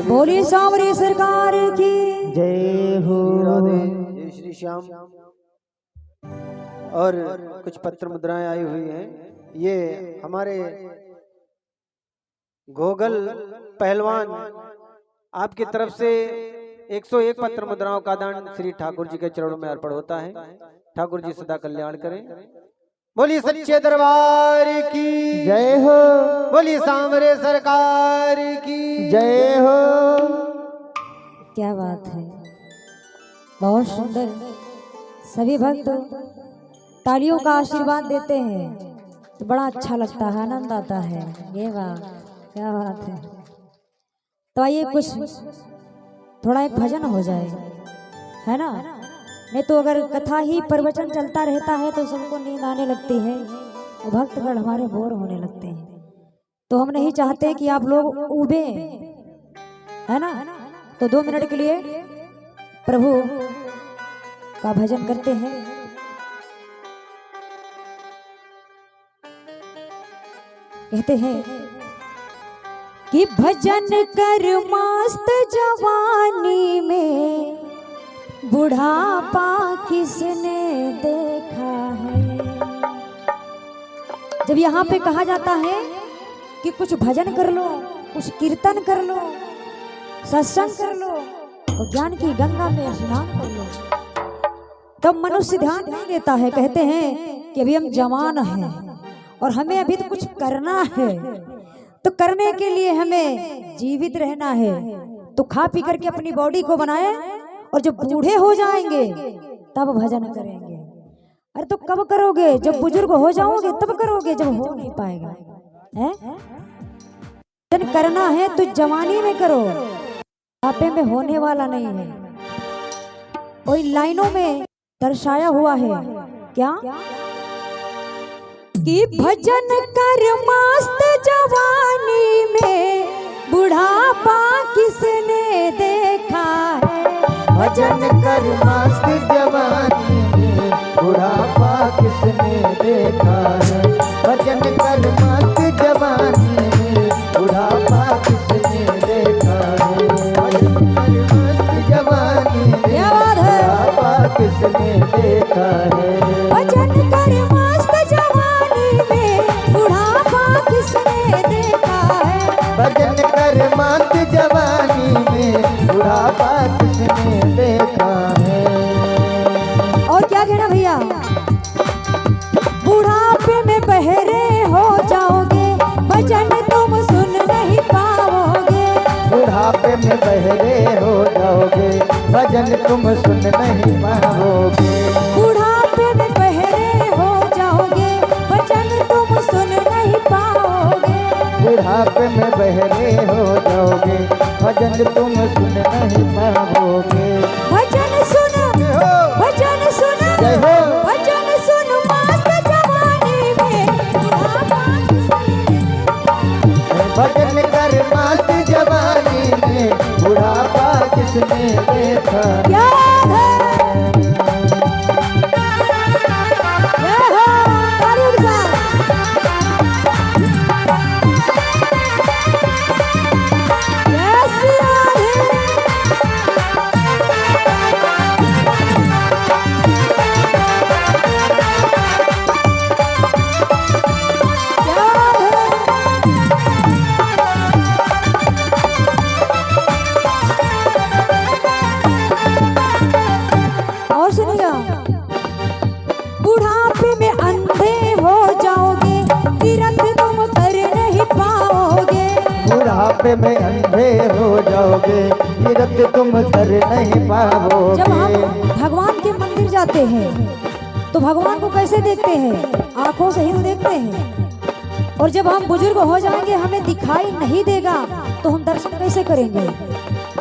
बोली सांवरी सरकार की जय हो। राधे, जय श्री श्याम। और कुछ पत्र मुद्राएं आई हुई हैं, ये हमारे गोगल पहलवान आपकी तरफ से 101 पत्र मुद्राओं का दान श्री ठाकुर जी के चरणों में अर्पण होता है। ठाकुर जी सदा कल्याण करें। बोली सच्चे दरबार की जय हो, बोली सांवरे सरकार की जय हो। क्या बात है, बहुत सुंदर। सभी भक्त तालियों का आशीर्वाद देते हैं तो बड़ा अच्छा लगता है, आनंद आता है। ये बात, क्या बात है। तो आइए कुछ थोड़ा एक भजन हो जाए, है ना? नहीं तो अगर कथा ही प्रवचन चलता रहता है तो सबको नींद आने लगती है और भक्तगण हमारे बोर होने लगते हैं। तो हम नहीं चाहते कि आप लोग उबे, है ना? तो 2 मिनट के लिए प्रभु का भजन करते हैं। कहते हैं कि भजन कर मस्त जवानी में, बुढ़ापा किसने देखा है। जब यहाँ पे कहा जाता है कि कुछ भजन कर लो, कुछ कीर्तन कर लो, सत्संग कर लो और ज्ञान की गंगा में स्नान कर लो, तब मनुष्य ध्यान नहीं देता है। कहते हैं कि अभी हम जवान हैं और हमें अभी तो कुछ करना है, तो करने के लिए हमें जीवित रहना है। तो खा पी करके अपनी बॉडी को बनाए और जब बूढ़े हो जाएंगे तब भजन करेंगे। अरे तो कब करोगे? जब बुजुर्ग हो जाओगे तब करोगे, जब हो नहीं पाएगा। है भजन करना है तो जवानी में करो, बुढ़ापे में होने वाला नहीं है। और इन लाइनों में दर्शाया हुआ है क्या कि भजन कर मस्त जवानी में बुढ़ापा किसने देखा है। भजन कर मस्त जवानी में बुढ़ापा किसने देखा है। भजन कर मस्त जवानी में बुढ़ापा किसने देखा है। भजन कर मस्त जवानी में बुढ़ापा किसने देखा है। भजन कर मस्त जवानी में बुढ़ापा किसने देखा है। भजन कर मस्त जवानी में बुढ़ापा किसने देखा है। और क्या कहना भैया, बुढ़ापे में बहरे हो जाओगे, भजन तुम सुन नहीं पाओगे। बुढ़ापे में बहरे हो जाओगे, भजन तुम सुन नहीं पाओगे। बुढ़ापे में बहरे हो जाओगे, भजन तुम सुन नहीं पाओगे। बुढ़ापे में बहरे हो जाओगे, भजन तुम सुन नहीं पाओगे। भजन सुन, भजन सुन, जय हो। भजन सुन मस्त जवानी में बुढ़ापा किसने देखा। भजन कर मस्त जवानी में बुढ़ापा किसने देखा। याद है, जय हो, तालियों के साथ। जय श्री राधे। और सुनिए, बुढ़ापे में अंधे हो जाओगे, तीरथ तुम कर नहीं पाओगे। बुढ़ापे में अंधे हो जाओगे, तीरथ तुम कर नहीं पाओगे। जब हम भगवान के मंदिर जाते हैं तो भगवान को कैसे देखते हैं? आंखों से ही तो देखते हैं। और जब हम बुजुर्ग हो जाएंगे, हमें दिखाई नहीं देगा, तो हम दर्शन कैसे करेंगे?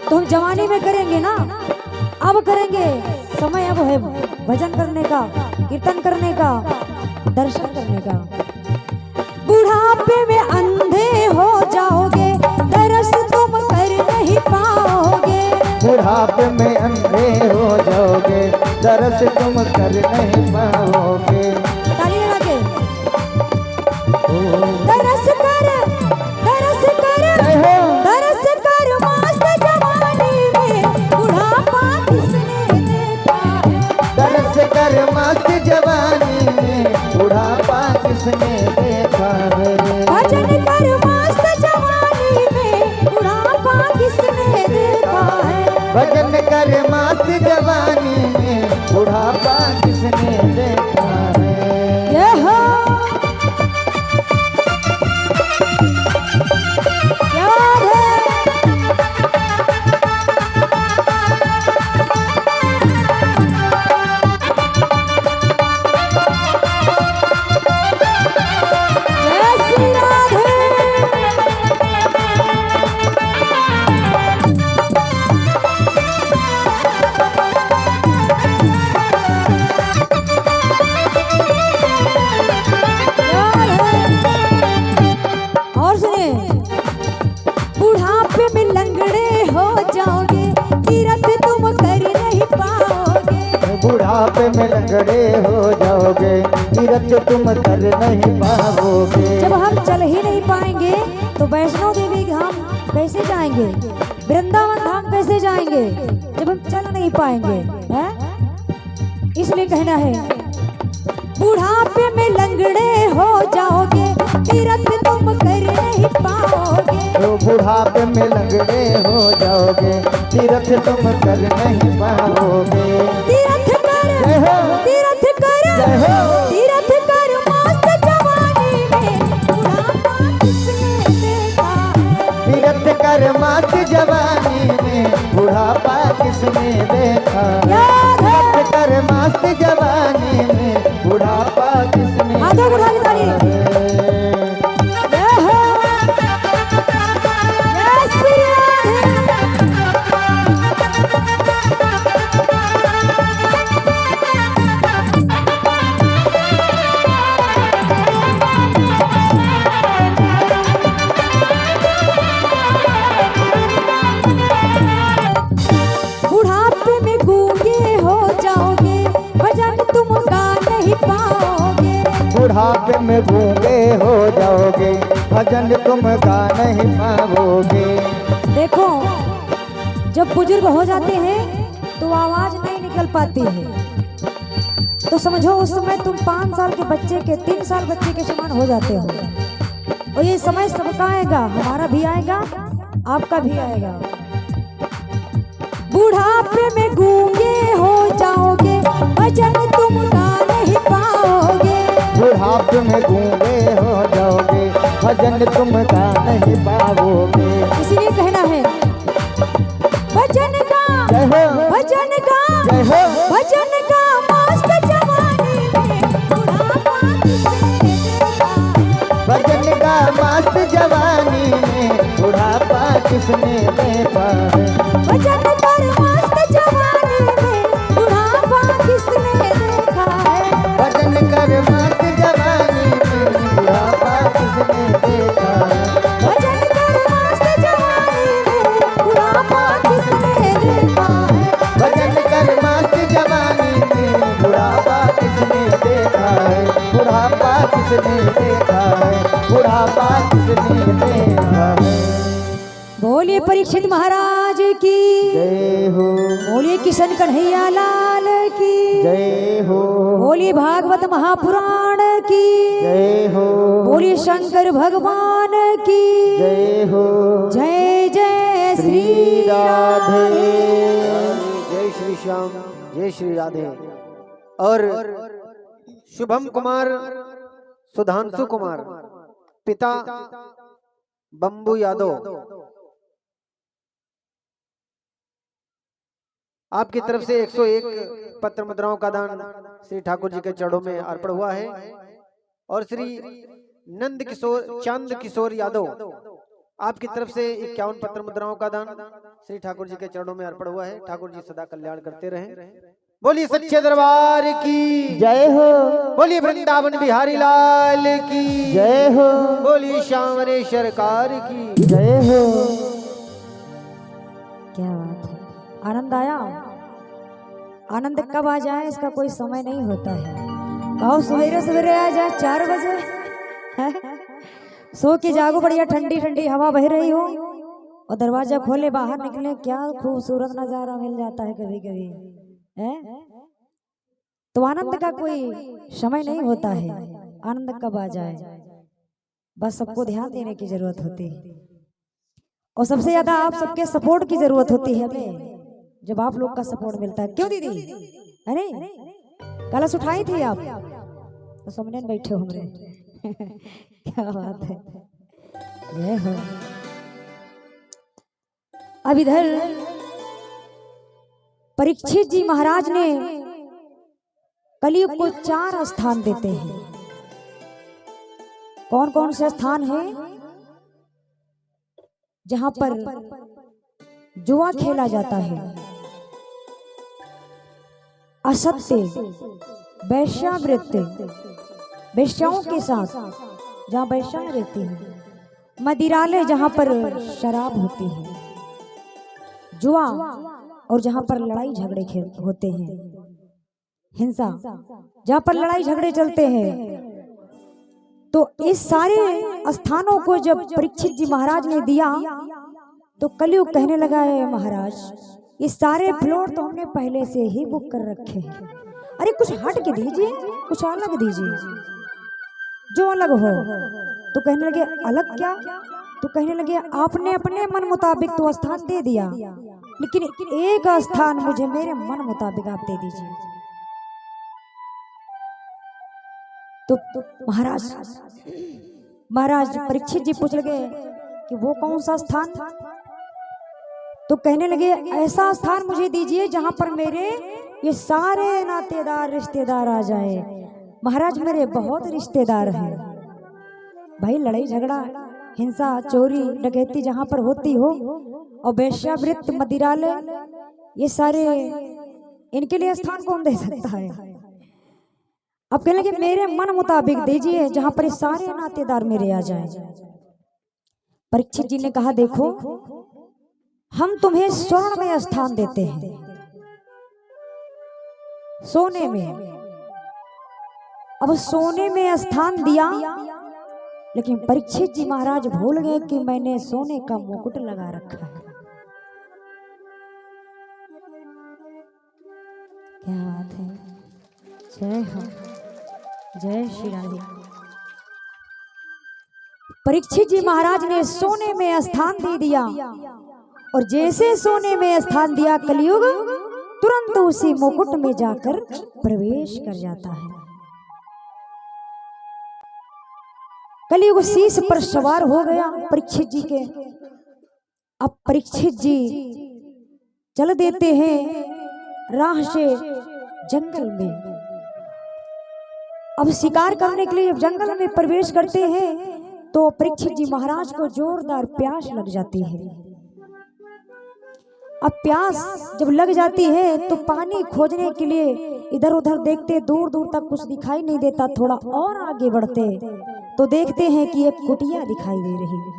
तो हम जवानी में करेंगे ना, अब करेंगे। समय अब है भजन करने का, कीर्तन करने का, दर्शन करने का। बुढ़ापे में अंधे हो जाओगे, दर्श तुम कर नहीं पाओगे। बुढ़ापे में अंधे हो जाओगे, दर्श तुम कर नहीं पाओगे। ताली लगा के दरस कर, दरस कर, दरस कर मस्त जवानी में बुढ़ापा किसने देखा है। दरस कर मस्त जवानी में बुढ़ापा किसने देखा है। भजन कर मस्त जवानी में बुढ़ापा किसने देखा है। भजन कर मस्त जवानी में बुढ़ापा किसने देखा है। यह याद है, जय श्री राधे। और सुनिए, बुढ़ापे में लंगड़े हो जाओगे, तीरथ तुम कर नहीं पाओगे। बुढ़ापे में लंगड़े हो जाओगे, तीरथ तुम कर नहीं पाओगे। जब हम चल ही नहीं पाएंगे तो वैष्णो देवी धाम कैसे जाएंगे? वृंदावन धाम कैसे जाएंगे जब हम चल नहीं पाएंगे? है इसलिए कहना है, बुढ़ापे में लंगड़े हो जाओगे, तीरथ तुम कर नहीं पाओगे। तो बुढ़ापे में लंगड़े हो जाओगे, तीरथ तुम कर नहीं पाओगे। तीरथ कर, जय हो। तीरथ कर, जय हो। तीरथ कर मस्त जवानी में बुढ़ापा किसने देखा है। तीरथ कर मस्त जवानी में बुढ़ापा किसने देखा बुढ़ापे में गूंगे हो जाओगे, भजन तुम गा नहीं पाओगे। देखो जब बुजुर्ग हो जाते हैं तो आवाज नहीं निकल पाती है, तो समझो उस समय तुम 5 साल के बच्चे के 3 साल बच्चे के समान हो जाते हो। और ये समय सबका आएगा, हमारा भी आएगा, आपका भी आएगा। बुढ़ापे में गूंगे हो जाओगे, भजन तुम गा नहीं पाओगे। बुढ़ापे में गूंगे हो जाओगे, भजन तुम गा नहीं पाओगे। इसीलिए कहना है भजन का, जय हो, भजन का, जय हो। भजन का मस्त जवानी में बुढ़ापा किसने देखा। भजन का मस्त जवानी में बुढ़ापा किसने देखा है। भजन कर मस्त जवानी में बुढ़ापा किसने देखा है। भजन कर मस्त जवानी में बुढ़ापा किसने देखा है। भजन कर मस्त जवानी में बुढ़ापा किसने देखा है। भजन कर मस्त जवानी में बुढ़ापा किसने देखा है। बुढ़ापा किसने देखा है। बुढ़ापा किसने देखा है। बोलिए परीक्षित महाराज की जय हो, बोलिए किशन कन्हैया लाल की जय हो, बोलिए भागवत महापुराण की जय हो, बोलिए शंकर भगवान की जय हो। जय जय श्री श्री राधे। जय श्री श्याम, जय श्री राधे। और शुभम कुमार, सुधांशु कुमार, पिता बंबू यादव, आपकी तरफ से 101 पत्र मुद्राओं का दान श्री ठाकुर जी के चरणों में अर्पण हुआ है। और श्री नंद किशोर, चांद किशोर यादव, आपकी तरफ से 51 पत्र मुद्राओं का दान श्री ठाकुर जी के चरणों में अर्पण हुआ है। ठाकुर जी सदा कल्याण करते रहें। बोलिए सच्चे दरबार की जय हो, बोलिए वृंदावन बिहारी लाल की जय हो, बोलिए श्यामरे सरकार की जय हो। क्या बात है, आनंद आया। आनंद कब आ जाए इसका कोई समय नहीं होता है। कहो सवेरे सवेरे आ जाए 4 बजे, सो के जागो, बढ़िया ठंडी ठंडी हवा बह रही हो और दरवाजा खोले बाहर निकले, क्या खूबसूरत नजारा मिल जाता है कभी कभी है। तो आनंद का कोई समय नहीं होता है, आनंद कब आ जाए बस सबको ध्यान देने की जरूरत होती है। और सबसे ज्यादा आप सबके सपोर्ट की जरूरत होती है हमें, जब आप लोग का सपोर्ट मिलता है। क्यों दीदी, अरे कलश उठाई थी आप तो सामने बैठे हो हमरे क्या बात है, जय हो। अब इधर परीक्षित जी महाराज ने कलयुग को 4 स्थान देते हैं। कौन कौन से स्थान है जहां पर जुआ खेला जाता है, असत्य, वैश्यावृत्ति, वैश्याओं के साथ जहाँ वैश्याएं रहती हैं, मदिरालय जहाँ पर शराब होती है, जुआ और जहाँ पर लड़ाई झगड़े होते हैं, हिंसा जहाँ पर लड़ाई झगड़े चलते हैं। तो इस सारे स्थानों को जब परीक्षित जी महाराज ने दिया तो कलयुग कहने लगा है महाराज ये सारे फ्लोर तो हमने पहले से ही बुक कर रखे हैं, अरे कुछ हट के दीजिए, कुछ अलग दीजिए जो अलग हो। तो कहने लगे अलग क्या? तो कहने लगे आपने अपने मन मुताबिक तो स्थान दे दिया, लेकिन एक स्थान मुझे मेरे मन मुताबिक आप दे दीजिए। तो महाराज परीक्षित जी पूछ लगे कि वो कौन सा स्थान? तो कहने लगे ऐसा स्थान मुझे दीजिए जहां पर मेरे ये सारे नातेदार रिश्तेदार आ जाए। महाराज मेरे बहुत रिश्तेदार हैं भाई, लड़ाई झगड़ा हिंसा चोरी डकैती जहां पर होती हो और वैश्यावृत्ति मदिरालय ये सारे, इनके लिए स्थान कौन दे सकता है? अब कहने लगे मेरे मन मुताबिक दीजिए जहां पर सारे नातेदार मेरे आ जाएं। परीक्षित जी ने कहा देखो हम तुम्हें स्वर्ण में स्थान देते हैं, सोने में, अब सोने में स्थान दिया, लेकिन परीक्षित जी महाराज भूल गए कि मैंने सोने का मुकुट लगा रखा है। क्या बात है। जय हो, जय श्री राधे। परीक्षित जी महाराज ने सोने में स्थान दे दिया, और जैसे सोने में स्थान दिया कलयुग तुरंत उसी मुकुट में जाकर प्रवेश कर जाता है। कलयुग शीश पर सवार हो गया परीक्षित जी के। अब परीक्षित जी चल देते हैं राह से जंगल में। अब शिकार करने के लिए जंगल में प्रवेश करते हैं तो परीक्षित जी महाराज को जोरदार प्यास लग जाती है। अब प्यास जब लग जाती है तो पानी खोजने के लिए इधर उधर देखते, दूर दूर तक कुछ दिखाई नहीं देता। थोड़ा और आगे बढ़ते तो देखते हैं कि एक कुटिया दिखाई दे रही है,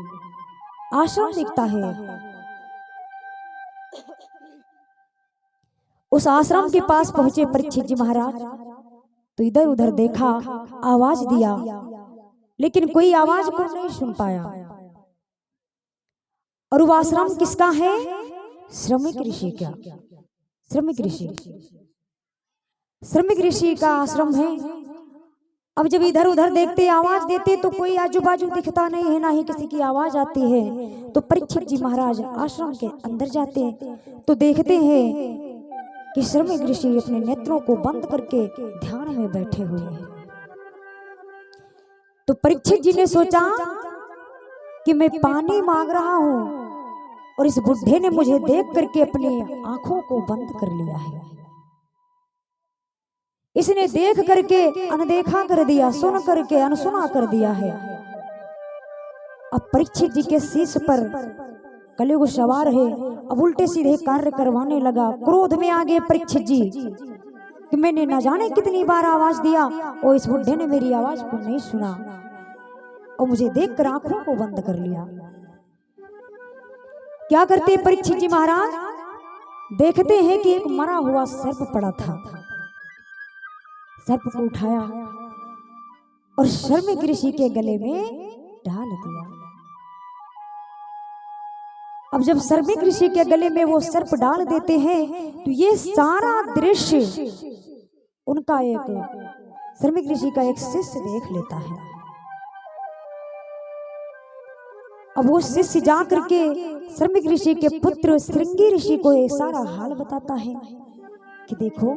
आश्रम दिखता है। उस आश्रम के पास पहुंचे परीक्षित जी महाराज तो इधर उधर देखा, आवाज दिया, लेकिन कोई आवाज को नहीं सुन पाया। और वो आश्रम किसका है? श्रमिक ऋषि का। श्रमिक ऋषि का आश्रम है। अब जब इधर उधर देखते, आवाज देते तो कोई आजू बाजू दिखता नहीं है, ना ही किसी की आवाज आती है। तो परीक्षित जी महाराज आश्रम के अंदर जाते हैं तो देखते हैं कि श्रमिक ऋषि अपने नेत्रों को बंद करके ध्यान में बैठे हुए हैं। तो परीक्षित जी ने सोचा कि मैं पानी मांग रहा हूं और इस बुढ़े ने मुझे देख करके अपनी आंखों को बंद कर लिया है। इसने देख करके अनदेखा कर दिया, सुन करके अनसुना कर दिया है। अब परीक्षित जी के शीश पर कलयुग सवार है। अब उल्टे सीधे कार्य करवाने लगा। क्रोध में आ गए परीक्षित जी कि मैंने न जाने कितनी बार आवाज दिया और इस बुढ़े ने मेरी आवाज को नहीं सुना और मुझे देखकर आंखों को बंद कर लिया। क्या करते परीक्षित जी महाराज? देखते हैं कि एक मरा हुआ सर्प पड़ा था। सर्प को उठाया और श्रमिक ऋषि के गले में डाल दिया। अब जब श्रमिक ऋषि के गले में वो सर्प डाल देते हैं तो ये सारा दृश्य उनका एक श्रमिक ऋषि का एक शिष्य देख लेता है। अब वो शिष्य जा करके श्रमिक ऋषि के पुत्र श्रृंगी ऋषि को ये सारा हाल बताता है कि देखो,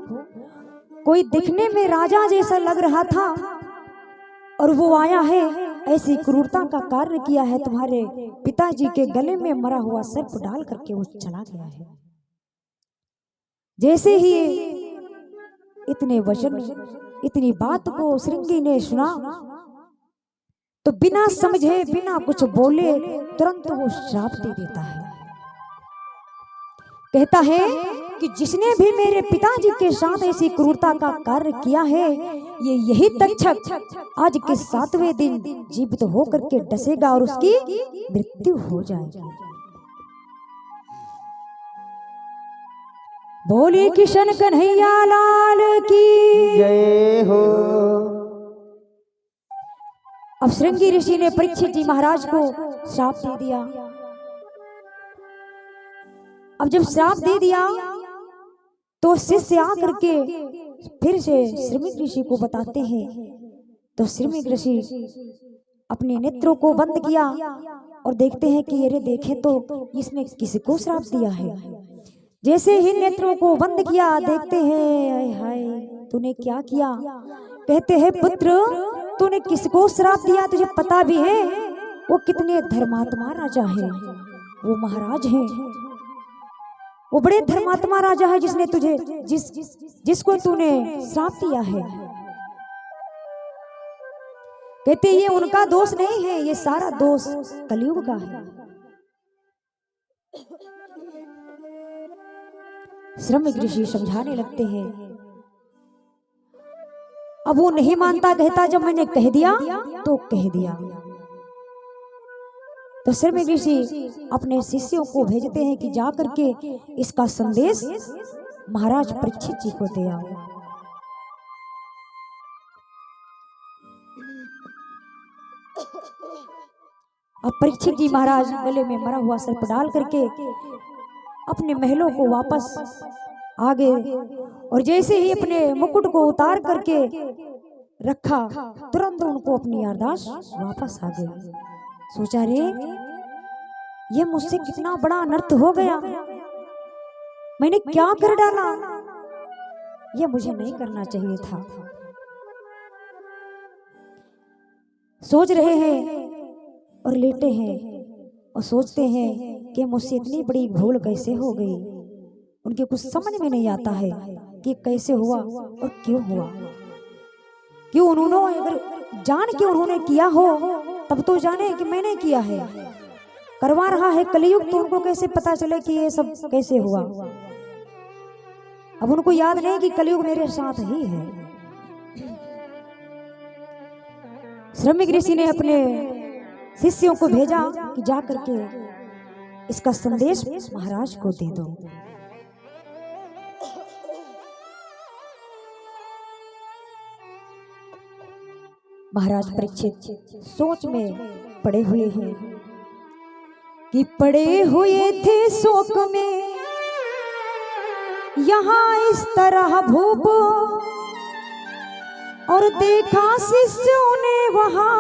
कोई दिखने में राजा जैसा लग रहा था और वो आया है, ऐसी क्रूरता का कार्य किया है, तुम्हारे पिताजी के गले में मरा हुआ सर्प डाल करके वो चला गया है। जैसे ही इतने वचन, इतनी बात को श्रृंगी ने सुना तो बिना समझे, बिना कुछ बोले तुरंत वो श्राप दे देता है। कहता है कि जिसने भी मेरे पिताजी के साथ ऐसी क्रूरता का कार्य किया है, ये यही तक्षक आज के 7वें दिन जीवित होकर के डसेगा और उसकी मृत्यु हो जाएगी। बोले किशन कन्हैया लाल की जय हो। अब श्रृंगी ऋषि ने परीक्षित जी महाराज को श्राप दे दिया। अब जब श्राप दे दिया तो शिष्य आकर के फिर से श्रमिक ऋषि को बताते हैं। तो श्रमिक ऋषि अपने नेत्रों को बंद किया और देखते हैं कि अरे देखे तो इसने किसको श्राप दिया है। जैसे ही नेत्रों को बंद किया देखते हैं, हाय हाय तूने क्या किया। कहते हैं पुत्र, तूने किसको श्राप दिया तुझे पता भी है? वो कितने धर्मात्मा राजा है, वो महाराज हैं, वो बड़े धर्मात्मा राजा है जिसने तुझे जिसको तूने श्राप दिया है। कहते ये उनका दोष नहीं है, ये सारा दोष कलयुग का है। श्रमिक ऋषि समझाने लगते हैं। अब वो नहीं मानता, कहता जब मैंने कह दिया तो कह दिया। तो श्रमिक ऋषि अपने शिष्यों को भेजते हैं कि जाकर के इसका संदेश महाराज परीक्षित जी को दे आओ। अब परीक्षित जी महाराज गले में मरा हुआ सर्प डाल करके अपने महलों को वापस आ गए और जैसे ही अपने मुकुट को उतार करके रखा तुरंत उनको अपनी याददाश्त वापस आ गई। सोचा रे ये मुझसे कितना बड़ा अनर्थ हो गया, मैंने क्या कर डाला, ये मुझे नहीं करना चाहिए था। सोच रहे हैं और लेटे हैं और सोचते हैं कि मुझसे इतनी बड़ी भूल कैसे हो गई। उनके कुछ समझ में नहीं आता है कि कैसे हुआ और क्यों हुआ। क्यों उन्होंने अगर जान के उन्होंने किया हो तब तो जाने कि मैंने किया है, करवा रहा है कलयुग तो उनको कैसे पता चले कि ये सब कैसे हुआ। अब उनको याद नहीं कि कलयुग मेरे साथ ही है। श्रमिक ऋषि ने अपने शिष्यों को भेजा कि जा करके इसका संदेश महाराज को दे दो। महाराज परीक्षित सोच में पड़े हुए हैं कि पड़े हुए थे शोक में यहाँ इस तरह भूप, और देखा शिष्यों ने वहां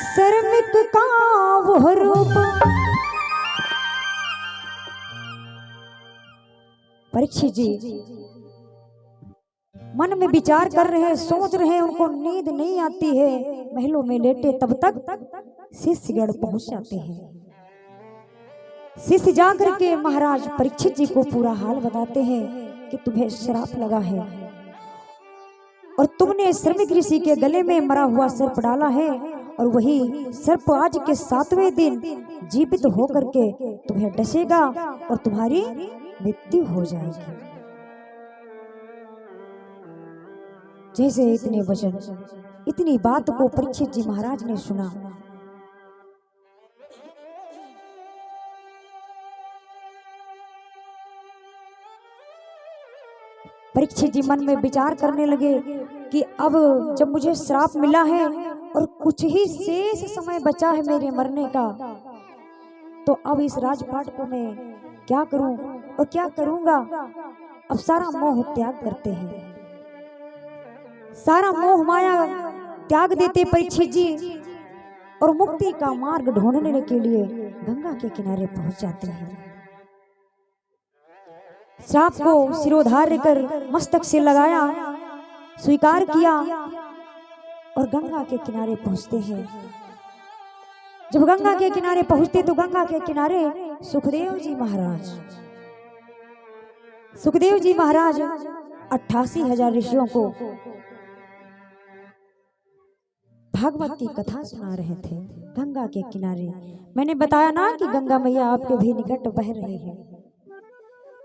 श्रमिक का वो रूप। परीक्षित जी मन में विचार कर रहे हैं, सोच रहे हैं, उनको नींद नहीं आती है। महलों में लेटे तब तक शिष्यगण पहुंच जाते हैं। शिष्य जाकर के महाराज परीक्षित जी को पूरा हाल बताते हैं कि तुम्हें श्राप लगा है और तुमने श्रमिक ऋषि के गले में मरा हुआ सर्प डाला है और वही सर्प आज के 7वें दिन जीवित होकर के तुम्हें डसेगा और तुम्हारी मृत्यु हो जाएगी। जैसे इतने वचन, इतनी बात को परीक्षित जी महाराज ने सुना, परीक्षित जी मन में विचार करने लगे कि अब जब मुझे श्राप मिला है और कुछ ही शेष समय बचा है मेरे मरने का, तो अब इस राजपाट को मैं क्या करूं और क्या करूंगा। अब सारा मोह त्याग करते हैं, सारा मोह माया त्याग देते परीक्षित जी और मुक्ति का मार्ग ढूंढने के लिए गंगा के किनारे पहुंच जाते हैं। श्राप को सिरोधार्य कर मस्तक से लगाया, स्वीकार किया और गंगा के किनारे पहुंचते हैं। जब गंगा के किनारे पहुंचते तो गंगा के किनारे सुखदेव जी महाराज 88,000 ऋषियों को भागवत की कथा सुना रहे थे गंगा के किनारे। मैंने बताया ना कि गंगा मैया आपके भी निकट बह रहे हैं,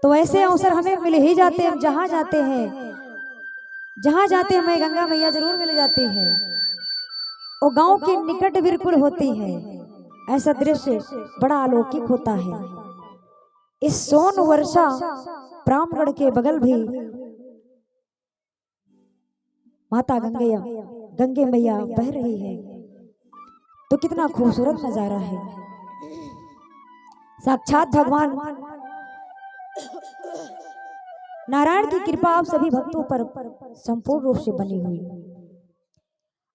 तो ऐसे अवसर हमें मिल ही जाते हैं। जहां जाते हैं हमें गंगा मैया जरूर मिल जाती है और गांव के निकट बिल्कुल होती है। ऐसा दृश्य बड़ा अलौकिक होता है। इस सोन वर्षा प्रामगढ़ के बगल भी माता गंगे मैया बह रही है, तो कितना खूबसूरत नजारा है। साक्षात भगवान नारायण की कृपा आप सभी भक्तों पर संपूर्ण रूप से बनी हुई।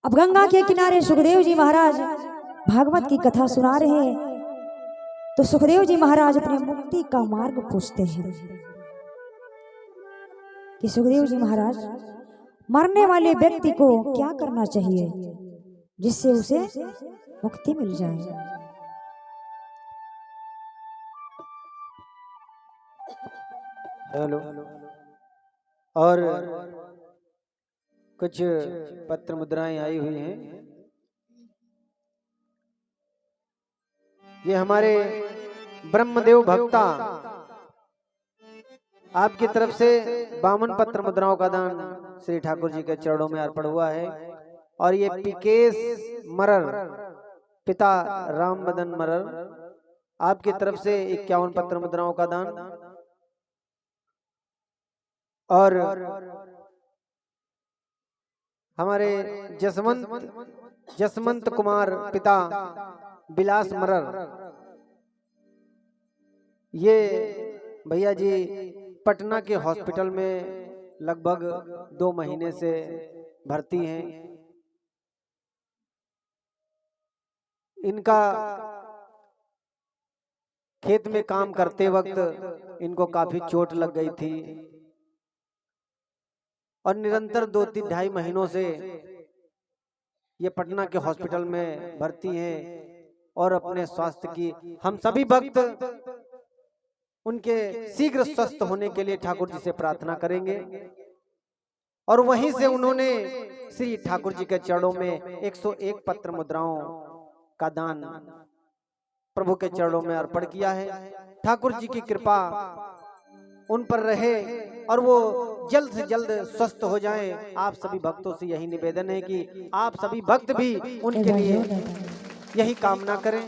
अब गंगा के किनारे सुखदेव जी महाराज भागवत की कथा सुना रहे हैं, तो सुखदेव जी महाराज अपने मुक्ति का मार्ग पूछते हैं कि सुखदेव जी महाराज, मरने वाले व्यक्ति को क्या करना चाहिए जिससे उसे मुक्ति मिल जाए। हेलो। और कुछ पत्र मुद्राएं आई हुई हैं। ये हमारे ब्रह्मदेव भक्ता आपकी तरफ से 52 पत्र मुद्राओं का दान श्री ठाकुर जी के चरणों में अर्पण हुआ है। और ये पिकेश मरर, पिता राम बदन मरर, आपकी तरफ से 51 पत्र मुद्राओं का दान। और हमारे जसवंत जसवंत कुमार पिता बिलास मरर, ये भैया जी पटना के हॉस्पिटल में लगभग 2 महीने से भर्ती हैं। इनका खेत में काम करते वक्त इनको काफी चोट लग गई थी और निरंतर 2-2.5 महीनों से ये पटना के हॉस्पिटल में भर्ती हैं और अपने स्वास्थ्य की हम सभी भक्त उनके शीघ्र स्वस्थ होने के लिए ठाकुर जी से प्रार्थना करेंगे। और वहीं से उन्होंने श्री ठाकुर जी के चरणों में 101 पत्र मुद्राओं का दान प्रभु के चरणों में अर्पण किया है। ठाकुर जी की कृपा उन पर रहे और वो जल्द से जल्द स्वस्थ हो जाएं। आप सभी भक्तों से यही निवेदन है कि आप सभी भक्त भी उनके लिए यही कामना करें।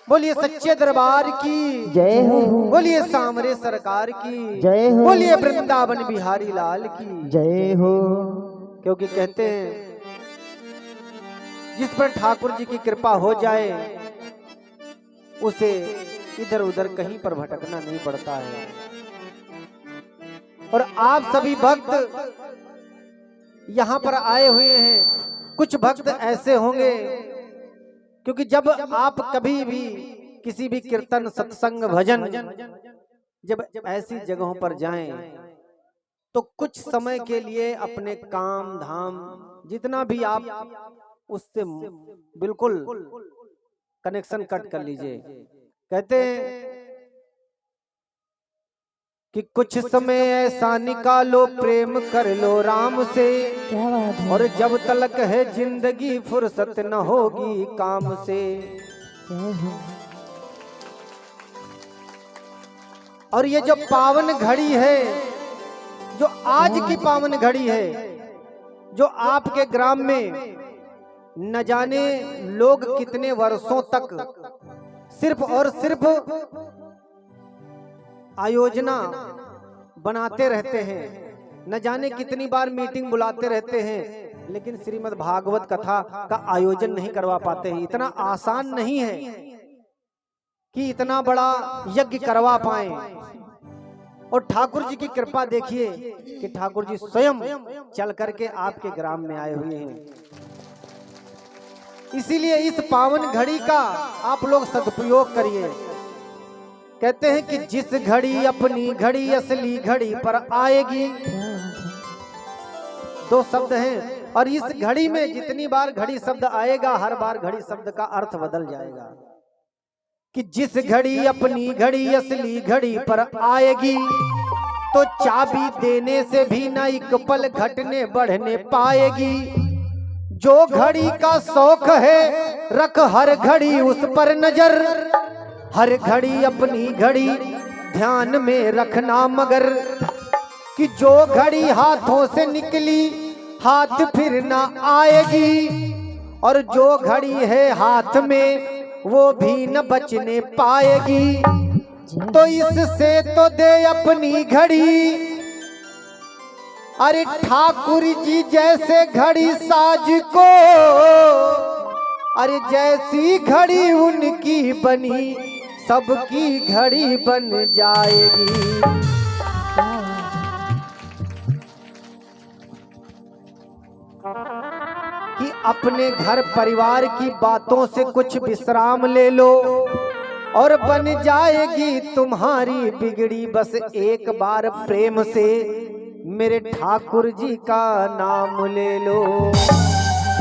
बोलिए सच्चे दरबार की जय हो, बोलिए सामरे सरकार की जय हो, बोलिए वृंदावन बिहारी लाल की जय हो। क्योंकि कहते हैं जिस पर ठाकुर जी की कृपा हो जाए उसे इधर उधर कहीं पर भटकना नहीं पड़ता है। और आप सभी भक्त यहाँ पर आए हुए हैं। कुछ भक्त ऐसे होंगे क्योंकि जब आप कभी भी किसी भी कीर्तन सत्संग भजन जब ऐसी जगहों पर जाएं तो कुछ समय के लिए अपने काम धाम जितना भी आप उससे बिल्कुल कनेक्शन कट कर लीजिए। कहते हैं कि कुछ समय ऐसा निकालो प्रेम कर लो राम से, क्या बात है। और जब तलक है जिंदगी फुर्सत न होगी काम से। जय हो। और ये जो पावन घड़ी है, जो आज की पावन घड़ी है, जो आपके ग्राम में न जाने लोग कितने वर्षों तक सिर्फ और सिर्फ आयोजना बनाते रहते हैं, न जाने कितनी बार मीटिंग बुलाते रहते हैं, लेकिन श्रीमद् भागवत कथा का आयोजन नहीं करवा पाते हैं। इतना आसान नहीं है कि इतना बड़ा यज्ञ करवा पाए। और ठाकुर जी की कृपा देखिए कि ठाकुर जी स्वयं चल करके आपके ग्राम में आए हुए हैं। इसीलिए इस पावन घड़ी का आप लोग सदुपयोग करिए। कहते हैं कि जिस घड़ी अपनी घड़ी असली घड़ी पर आएगी, 2 शब्द हैं और इस घड़ी में जितनी बार घड़ी शब्द आएगा हर बार घड़ी शब्द का अर्थ बदल जाएगा। कि जिस घड़ी अपनी घड़ी असली घड़ी पर आएगी तो चाबी देने से भी न एक पल घटने बढ़ने पाएगी। जो घड़ी का शौक है रख हर घड़ी उस पर नजर, हर घड़ी अपनी घड़ी ध्यान में रखना मगर। कि जो घड़ी हाथों से निकली हाथ फिर ना आएगी, और जो घड़ी है हाथ में वो भी न बचने पाएगी। तो इससे तो दे अपनी घड़ी, अरे ठाकुर जी जैसे घड़ी साज को, अरे जैसी घड़ी उनकी बनी सबकी घड़ी बन जाएगी। कि अपने घर परिवार की बातों से कुछ विश्राम ले लो और बन जाएगी तुम्हारी बिगड़ी बस एक बार प्रेम से मेरे ठाकुर जी का नाम ले लो।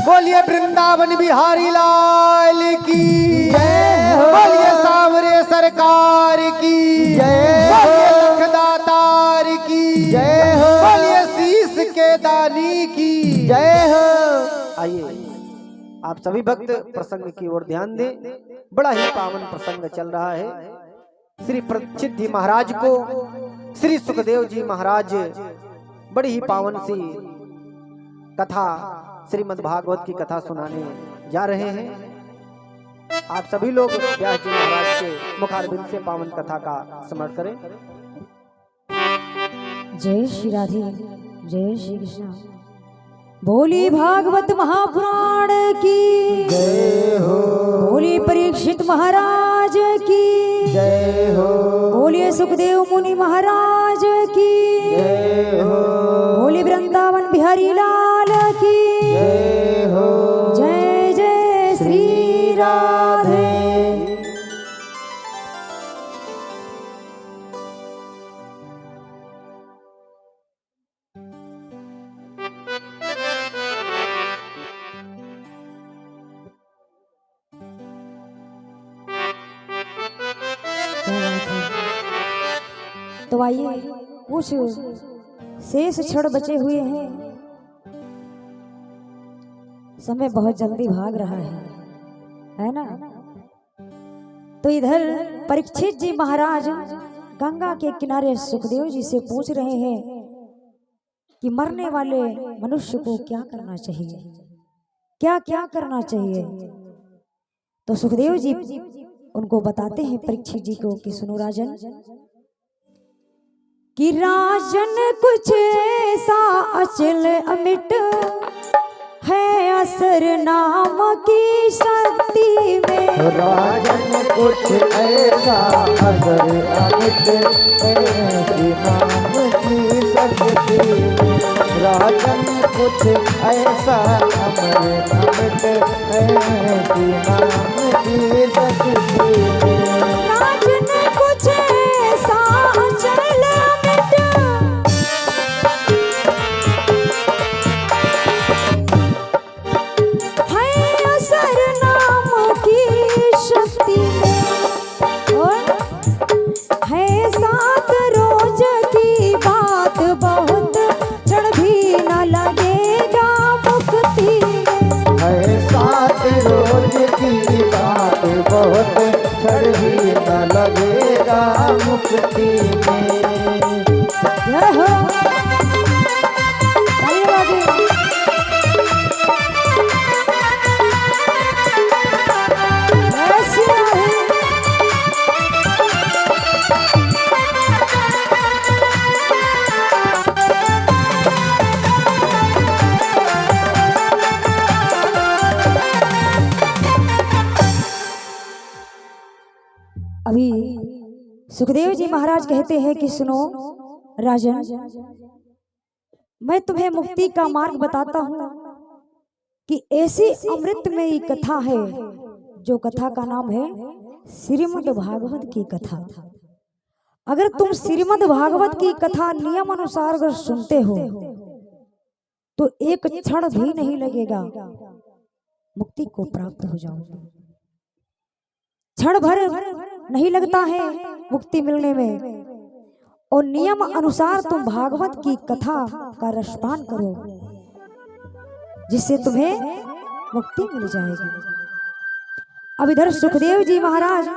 बोलिए वृंदावन बिहारी लाल की जय हो, बोलिए सामरे सरकार की जय हो, बोलिए लखदातार की जय हो, बोलिए शीश के दानी की जय हो। आइए आप सभी भक्त प्रसंग की ओर ध्यान दें। बड़ा ही पावन प्रसंग चल रहा है। श्री परीक्षित जी महाराज को श्री सुखदेव जी महाराज बड़ी ही पावन सी कथा श्रीमद् भागवत की कथा सुनाने जा रहे हैं। आप सभी लोग व्यास जी महाराज के मुखारबिंद से पावन कथा का स्मरण करें। जय श्री राधे, जय श्री कृष्ण। बोली भागवत महापुराण की जय हो, बोली परीक्षित महाराज की जय हो, बोलिए सुखदेव मुनि महाराज की जय हो, बोली वृंदावन बिहारी लाल की जय हो, जय जय श्री राधे। तो आइए कुछ शेष क्षण बचे हुए हैं। समय बहुत जल्दी भाग रहा है ना। तो इधर परीक्षित जी महाराज गंगा के किनारे सुखदेव जी से पूछ रहे हैं कि मरने वाले मनुष्य को क्या करना चाहिए, क्या क्या करना चाहिए। तो सुखदेव जी उनको बताते हैं परीक्षित जी को कि सुनो राजन, कि राजन कुछ ऐसा अचल अमिट है असर नाम की शक्ति में। राजन कुछ ऐसा असर अमिट है नाम की शक्ति में। राजन कुछ ऐसा अमर अमिट है नाम की शक्ति में। राजन कुछ ऐसा अचल अमिट है असर नाम की शक्ति में। और है सात रोज की बात बहुत क्षण भी न लगेगा मुक्ति में। है सात रोज की बात बहुत क्षण भी न लगेगा मुक्ति में। जय हो धन्यवाद। ऐसी है अभी सुखदेव जी महाराज कहते हैं कि सुनो राजन, मैं तुम्हें मुक्ति का मार्ग बताता हूँ कि ऐसी अमृतमयी कथा है जो कथा का नाम है श्रीमद् भागवत की कथा। अगर तुम श्रीमद् भागवत की कथा नियम अनुसार अगर सुनते हो तो एक क्षण भी नहीं लगेगा, मुक्ति को प्राप्त हो जाओगे। क्षण भर नहीं लगता है मुक्ति मिलने में। और नियम अनुसार तुम भागवत की कथा का रसपान करो जिससे तुम्हें मुक्ति मिल जाएगी। अब इधर सुखदेव जी महाराज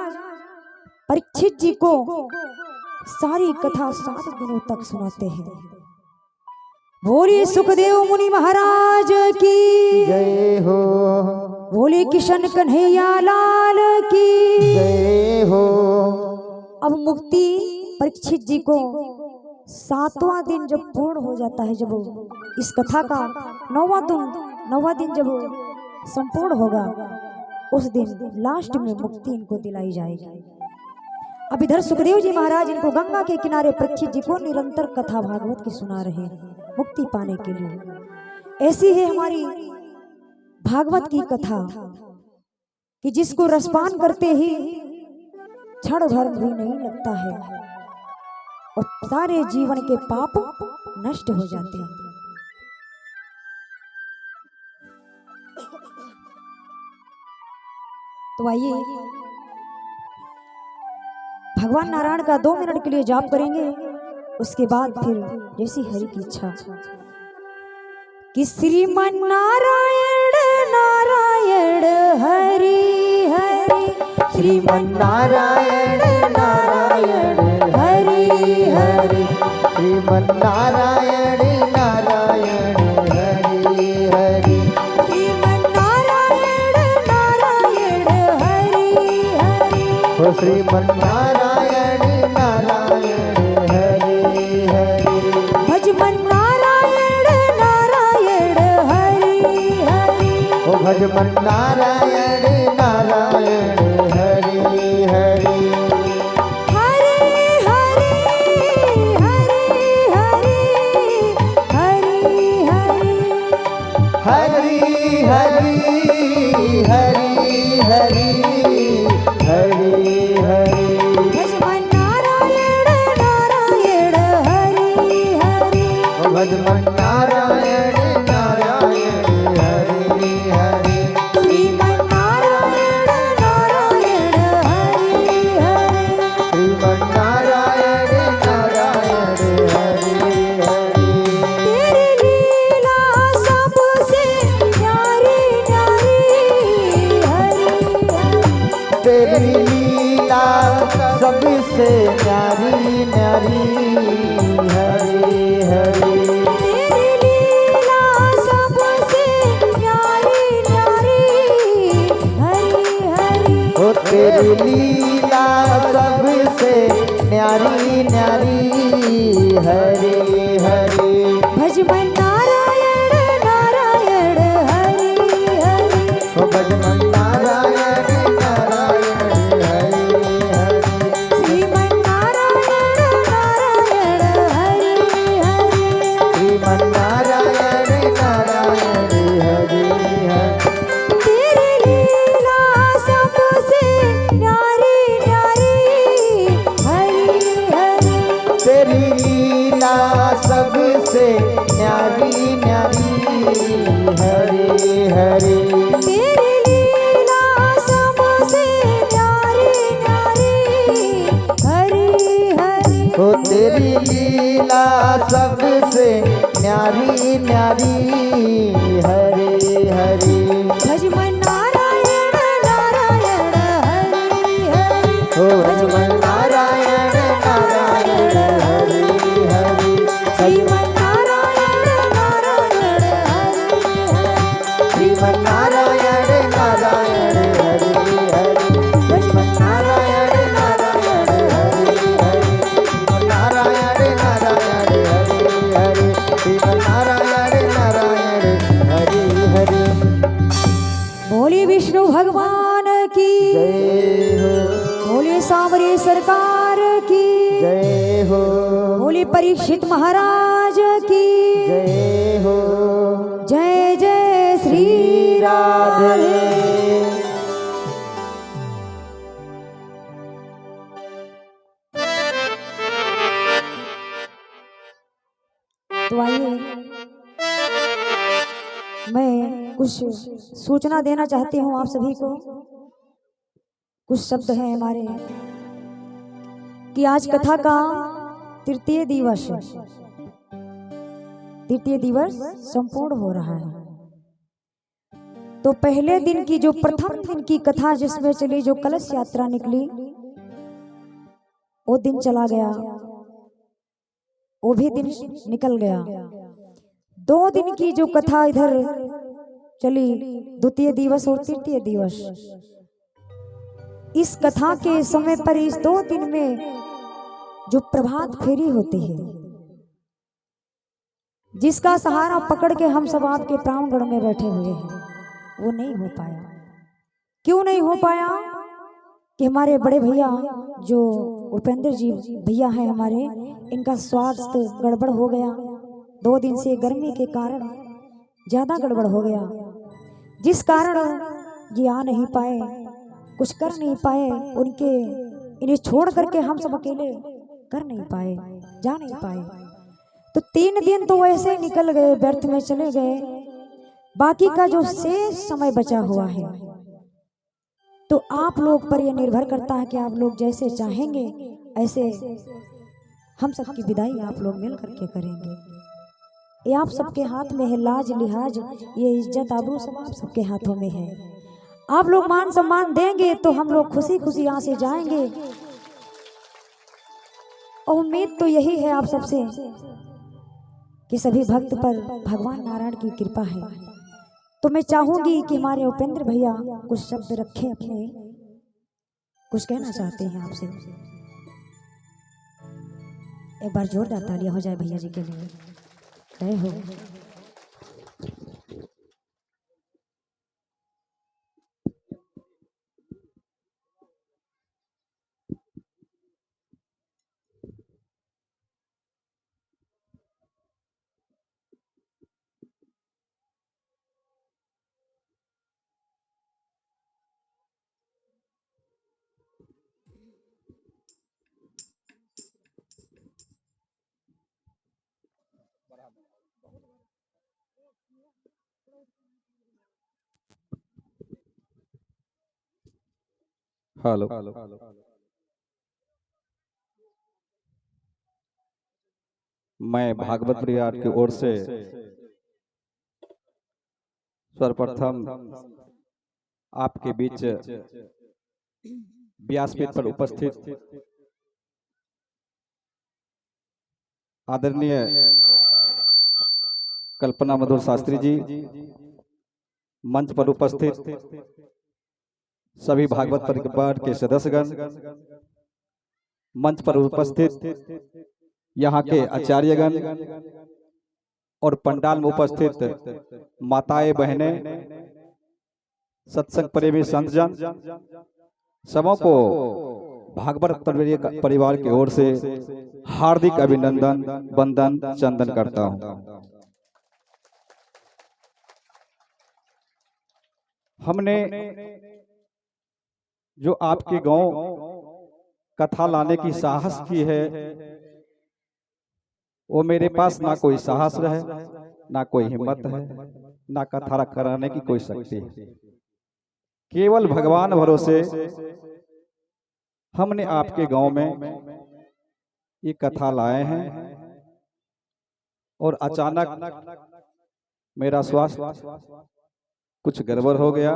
परीक्षित जी को सारी कथा 7 दिनों तक सुनाते हैं। बोलिए सुखदेव मुनि महाराज की जय हो, बोले किशन कन्हैया लाल की जय हो। अब मुक्ति परीक्षित जी को 7वां दिन जब पूर्ण हो जाता है, जब इस कथा का 9वां दिन जब संपूर्ण होगा, उस दिन लास्ट में मुक्ति इनको दिलाई जाएगी। अब इधर सुखदेव जी महाराज इनको गंगा के किनारे परीक्षित जी को निरंतर कथा भागवत की सुना रहे हैं मुक्ति पाने के लिए। ऐसी है हमारी भागवत की कथा कि जिसको रसपान करते ही क्षण भर भी नहीं लगता है और सारे जीवन के पाप नष्ट हो जाते हैं। तो आइए भगवान नारायण का 2 मिनट के लिए जाप करेंगे, उसके बाद फिर जैसी हरि की इच्छा। कि श्रीमन नारायण नारायण हरि हरि, श्रीमन नारायण नारायण हरि हरि, श्रीमन नारायण नारायण हरि हरि, श्रीमन नारायण नारायण हरि हरि, ओ श्रीमन नारायण नारायण हरि हरि, भजमन नारायण नारायण भजमन नारायण नारायण हरि हरि हरे हरे हरे हरे हरे हरे हरि हरि हरि हरि हरि हरि भजमन नारायण नारायण हरे हरे भजमन नारायण नारायण हरि हरि श्रीमन नारायण नारायण हरे हरे श्रीमन नारायण नारायण हरि हरि तेरी लीला सबसे न्यारी न्यारी हरे हरे तेरी लीला सबसे न्यारी न्यारी हरि हरि तेरी लीला सबसे न्यारी न्यारी हरे हरे ओ तेरी लीला सबसे न्यारी न्यारी हरि हरि भजमन नारायण नारायण हरे हरे ओ भजमन नारायण नारायण हरि हरि श्रीमन नारायण नारायण हरे हरे श्रीमन नारायण नारायण हरि हरि तेरी लीला सबसे न्यारी न्यारी हरे हरे तेरी लीला सबसे न्यारी न्यारी हरि हरि तेरी लीला सबसे न्यारी न्यारी हरे हरे ओ तेरी लीला सबसे न्यारी न्यारी हरि हरि भजमन नारायण नारायण हरे हरे ओ भजमन नारायण नारायण हरि हरि श्रीमन नारायण नारायण हरे हरे श्रीमन नारायण नारायण हरि हरि भजमन नारायण नारायण हरि हरि नारायण नारायण हरि हरि श्रीमन नारायण नारायण हरि हरि बोले विष्णु भगवान की जय हो बोले सांवरे सरकार की जय हो बोले परीक्षित महाराज की जय हो जय जय श्री राधे। तो आइए मैं कुछ सूचना देना चाहती हूँ आप सभी को। कुछ शब्द हैं हमारे कि आज कथा का तृतीय दिवस संपूर्ण हो रहा है। तो पहले दिन की जो प्रथम दिन की कथा जिसमें चली, जो कलश यात्रा निकली, वो दिन चला गया, वो भी दिन निकल गया। 2 दिन की जो कथा इधर चली, द्वितीय दिवस और तृतीय दिवस, इस कथा के समय पर इस 2 दिन में जो प्रभात फेरी होती है, जिसका सहारा पकड़ के हम सब आपके प्रांगण में बैठे हुए हैं, वो नहीं हो पाया। क्यों नहीं हो पाया? कि हमारे बड़े भैया जो उपेंद्र जी भैया हैं हमारे, इनका स्वास्थ्य गड़बड़ हो गया। 2 दिन से गर्मी के कारण ज्यादा गड़बड़ हो गया, जिस कारण ये आ नहीं पाए, कुछ कर नहीं पाए। इन्हें छोड़ करके हम सब अकेले कर नहीं पाए, जा नहीं पाए। तो 3 दिन तो वैसे निकल गए, व्यर्थ में चले गए। बाकी का जो शेष समय बचा हुआ है, तो आप लोग पर यह निर्भर करता है कि आप लोग जैसे चाहेंगे ऐसे हम सबकी विदाई आप लोग मिल करके करेंगे। ये आप सबके हाथ में है। लाज लिहाज, ये इज्जत आबरू सब आप सबके हाथों में है। आप लोग मान सम्मान देंगे तो हम लोग खुशी खुशी यहाँ से जाएंगे। और उम्मीद तो यही है आप सबसे कि सभी भक्त पर भगवान नारायण की कृपा है। तो मैं चाहूंगी कि हमारे उपेंद्र भैया कुछ शब्द रखें, अपने कुछ कहना चाहते हैं आपसे। एक बार जोरदार तालियां हो जाए भैया जी के लिए। जय हो। हेलो। मैं भागवत परिवार की ओर से सर्वप्रथम आपके बीच व्यासपीठ पर उपस्थित आदरणीय कल्पना मधुर शास्त्री जी, मंच पर उपस्थित सभी भागवत परिवार के सदस्यगण, मंच पर उपस्थित यहाँ के आचार्यगण और पंडाल में उपस्थित माताएं बहनें, सत्संग प्रेमी संतजन, सबों को भागवत परिवार की ओर से हार्दिक अभिनंदन, वंदन, चंदन करता हूँ। हमने जो आपके गांव कथा लाने की साहस की है, वो मेरे पास ना कोई साहस रहे, ना कोई हिम्मत है, ना कथा कराने की कोई शक्ति है। केवल भगवान भरोसे हमने आपके गांव में ये कथा लाए हैं और अचानक मेरा स्वास्थ्य कुछ गड़बड़ हो गया।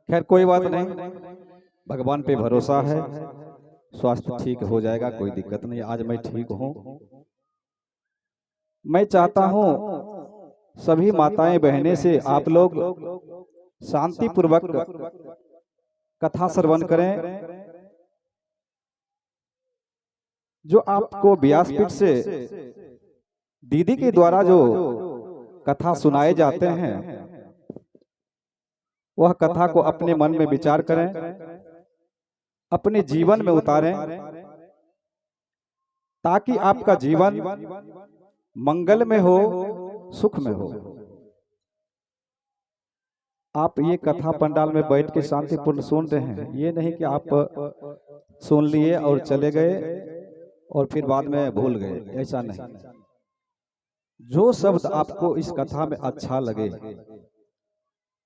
खैर कोई बात नहीं, भगवान पे भरोसा है, स्वास्थ्य ठीक हो जाएगा, कोई दिक्कत नहीं। आज मैं ठीक हूँ। मैं चाहता हूँ सभी माताएं बहनें से आप लोग शांति पूर्वक कथा श्रवण करें। जो आपको व्यासपीठ से दीदी के द्वारा जो कथा सुनाए जाते हैं, वह कथा को अपने मन में विचार करें, अपने जीवन में उतारें, ताकि आपका जीवन मंगल में हो, सुख में हो। आप ये कथा पंडाल में बैठ के शांतिपूर्ण सुन रहे हैं, ये नहीं कि आप सुन लिए और चले गए और फिर बाद में भूल गए, ऐसा नहीं। जो शब्द आपको इस कथा में अच्छा लगे,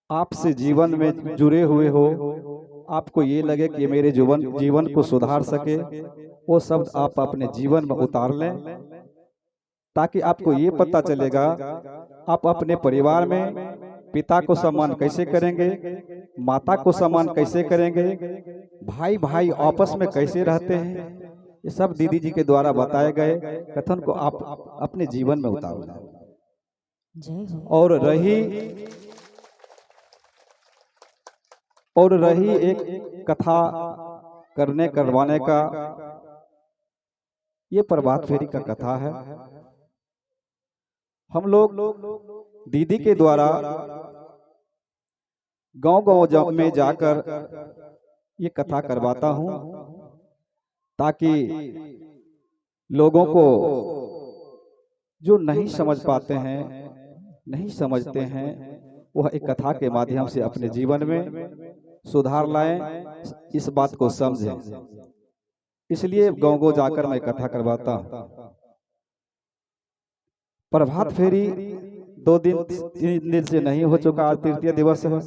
आपसे जीवन में जुड़े हुए हो, आपको ये लगे कि मेरे जीवन को सुधार सके, वो शब्द आप अपने जीवन में उतार लें, ताकि आपको ये पता चलेगा आप अपने परिवार में पिता को सम्मान कैसे करेंगे, माता को सम्मान कैसे करेंगे, भाई भाई आपस में कैसे रहते हैं। ये सब दीदी जी के द्वारा बताए गए कथन को आप अपने जीवन में उतारो। और रही एक कथा करवाने का, ये प्रभात फेरी का कथा है। हम लोग दीदी के द्वारा गांव में जाकर ये कथा करवाता हूं, ताकि लोगों को जो नहीं समझ पाते हैं, नहीं समझते हैं, वह एक कथा के माध्यम से अपने जीवन में सुधार लाएं, इस बात को समझें। इसलिए गांव जाकर मैं कथा करवाता हूं। प्रभात फेरी 2 दिन 3 दिन से नहीं हो चुका, आज तृतीय दिवस है,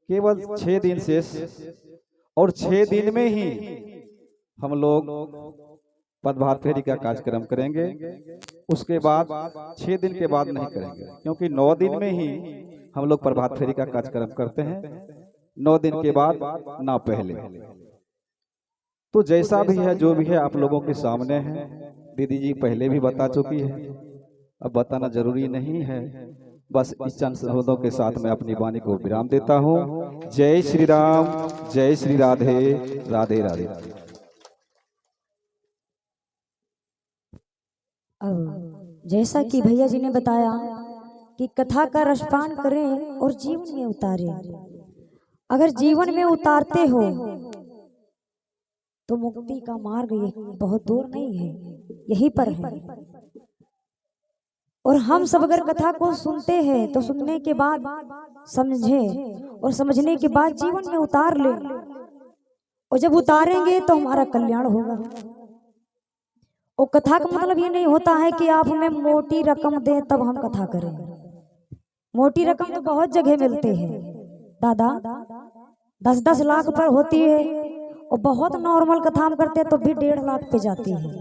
केवल 6 दिन शेष, और 6 दिन में ही हम लोग प्रभात फेरी का कार्यक्रम करेंगे। उसके बाद 6 दिन के बाद नहीं करेंगे, क्योंकि 9 दिन में ही हम लोग प्रभात फेरी का कार्यक्रम करते हैं, 9 दिन के बाद ना पहले। तो जैसा भी है, जो भी है, आप लोगों के सामने है। दीदी जी पहले भी बता चुकी है, अब बताना जरूरी नहीं है। बस इस चंद शब्दों के साथ मैं अपनी वाणी को विराम देता हूँ। जय श्री राम, जय श्री राधे, राधे राधे। अब जैसा कि भैया जी ने बताया कि कथा का रसपान करें और जीवन में उतारें। अगर जीवन में उतारते हो तो मुक्ति का मार्ग ये बहुत दूर नहीं है, यहीं पर है। और हम सब अगर कथा को सुनते हैं तो सुनने के बाद समझे, और समझने के बाद जीवन में उतार ले, और जब उतारेंगे तो हमारा कल्याण होगा। और कथा का मतलब ये नहीं होता है कि आप हमें मोटी रकम दें तब हम कथा करें। मोटी रकम तो बहुत जगह मिलते हैं दादा, 10-10 लाख पर होती है, और बहुत नॉर्मल कथा हम करते हैं तो भी 1.5 लाख पे जाती है,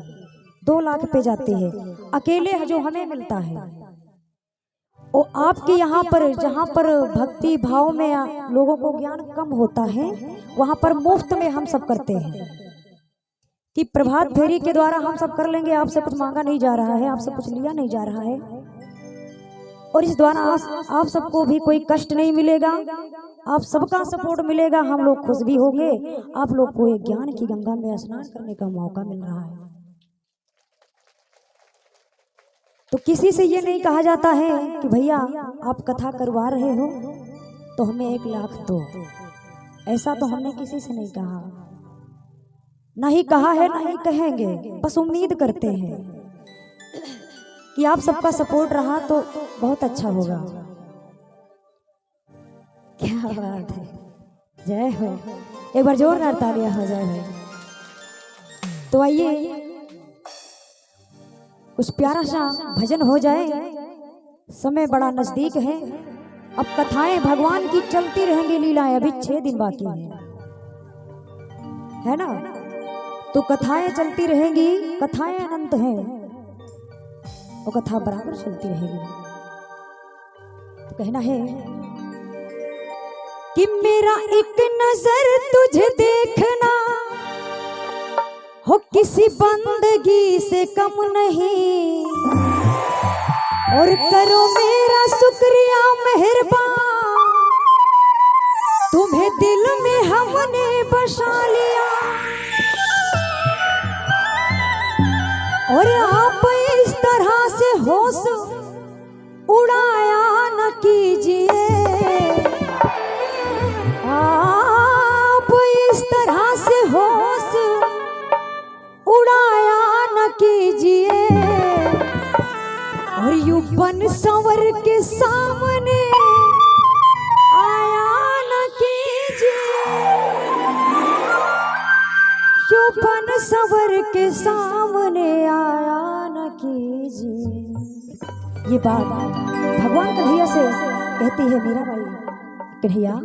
2 लाख पे जाती है अकेले जो हमें मिलता है। और आपके यहाँ पर जहाँ पर भक्ति भाव में लोगों को ज्ञान कम होता है, वहाँ पर मुफ्त में हम सब करते हैं कि प्रभात फेरी के द्वारा हम सब कर लेंगे, आपसे कुछ मांगा नहीं जा रहा है, आपसे कुछ लिया नहीं जा रहा है, और इस द्वारा आप सबको भी कोई कष्ट नहीं मिलेगा, आप सबका सपोर्ट मिलेगा, हम लोग खुश भी होंगे, आप लोग को एक ज्ञान की गंगा में स्नान करने का मौका मिल रहा है। तो किसी से ये नहीं कहा जाता है कि भैया आप कथा करवा रहे हो तो हमें 1 लाख दो, ऐसा तो हमने किसी से नहीं कहा, नहीं कहा है, नहीं कहेंगे, बस उम्मीद करते हैं कि आप सबका सपोर्ट रहा तो बहुत अच्छा होगा। क्या बात है, जय हो, एक बार जोरदार तालियां हो जाए। तो आइए कुछ प्यारा सा भजन हो जाए, समय बड़ा नजदीक है, अब कथाएं भगवान की चलती रहेंगी, लीलाएं अभी 6 दिन बाकी है ना, तो कथाएं चलती रहेंगी, कथाएं अनंत हैं और कथा बराबर चलती रहेगी। तो कहना है कि मेरा एक नजर तुझे देखना हो किसी बंदगी से कम नहीं, और करो मेरा शुक्रिया मेहरबान, तुम्हें दिल में हमने बसा लिया, और आप इस तरह से होश उड़ाया न कीजिए, आप इस तरह से होश उड़ाया न कीजिए, और यूं बन संवर के सामने आया न कीजिए, यूं बन संवर के सामने आया न कीजिए। ये बात भगवान कन्हैया से कहती है मीराबाई, कन्हैया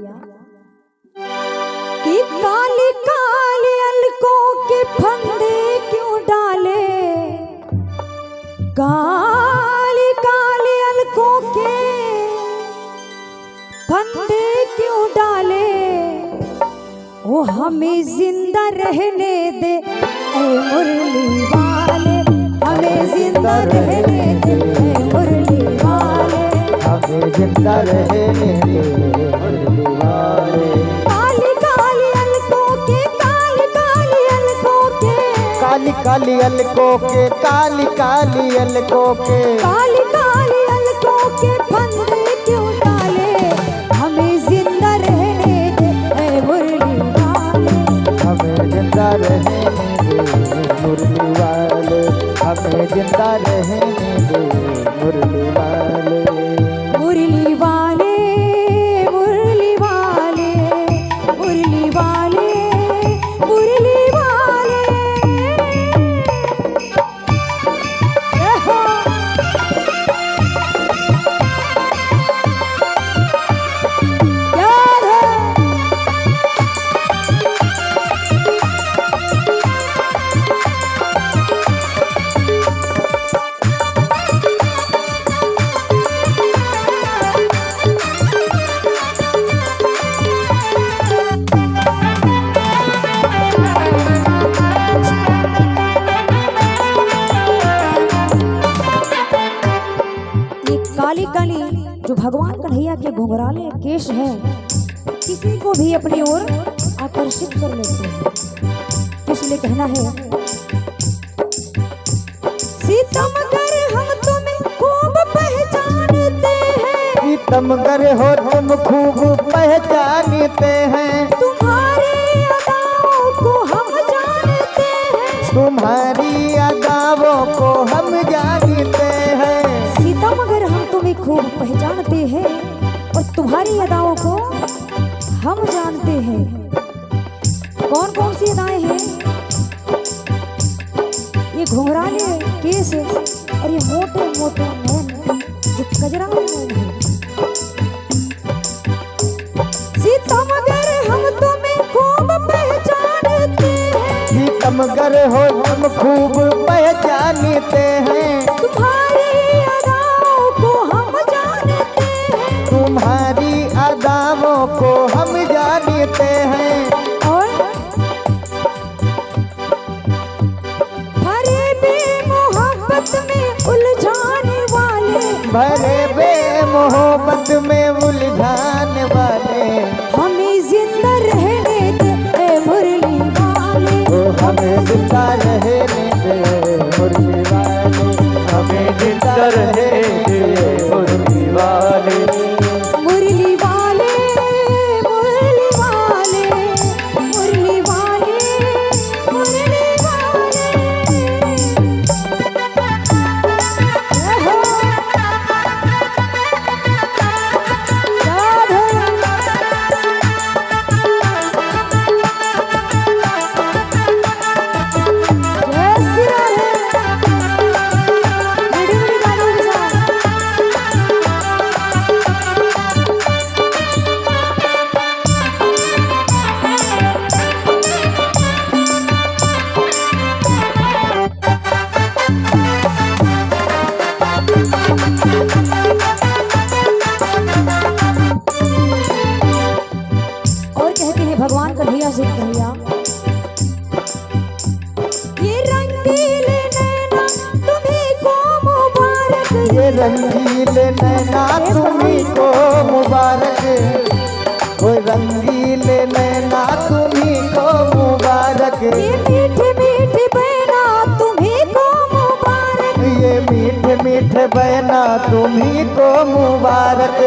कि काली काली अलकों के फंदे क्यों डाले, काली काली अलकों के फंदे क्यों डाले, ओ हमें जिंदा रहने दे ऐ मुरली वाले, हमें जिंदा रहने दे ऐ मुरली वाले, हमें जिंदा रहने दे मुरली वाले। काली काली अलकों के, काली काली अलकों के, काली काली अलकों के, काली काली अलकों के, काली काली अलकों के फंदे क्यों डाले, हमें जिंदा रहने दे ऐ मुरली वाले, हमें जिंदा रहने दे मुरली वाले, हमें जिंदा रहने दे मुरली वाले। मुरली वाले, मुरली वाले, मुरली वाले, मुरली वाले, याद है काली काली जो भगवान कन्हैया के घुंघराले केश हैं, किसी को भी अपनी ओर आकर्षित कर लेते हैं, इसलिए कहना है सीतमगर हम तुम्हें खूब पहचानते हैं, सीतमगर हो तुम खूब पहचानते हैं, तुम्हारी अदाओं को हम जानते हैं, तुम्हारी अदाओं को हम जानते हैं, सीतमगर हम तुम्हें खूब पहचानते हैं और तुम्हारी अदाओं को हम जानते हैं। कौन कौन सी अदाएं हैं? ये घुंघराले केस और ये मोटे मोटे नैन, जो कजरा सीतमगर हम तुम्हें खूब पहचानते हैं, सीतमगर हो हम खूब पहचानते हैं, तुम्हारी अदाओं को हम जानते हैं, तुम्हारी अदाओं को हम जानते हैं। और भरे बे मोहब्बत में उलझाने वाले, भरे बे मोहब्बत में उलझाने वाले, हमें जिंदा रहने दे ए मुरली वाले, ओ हमें जिंदा रहने दे मुरली वाले, हमें जिंदा रहने दे मुरली वाले। मुरली वाले, मुरली वाले, मुरली वाले, मुरली वाले। रहो। याद है। जय श्री राधे। बड़ी बड़ी गानों के साथ। और कहते हैं भगवान कन्हैया से कन्हैया, ये रंगीले नैना तुम्हीं को मुबारक, ये रंगीले नैना तुम्हीं को मुबारक, वो रंगीले नैना तुम्हीं को मुबारक, ये मीठे मीठे बहना तुम्हीं को मुबारक, ये मीठे मीठे बहना तुम्हीं को मुबारक,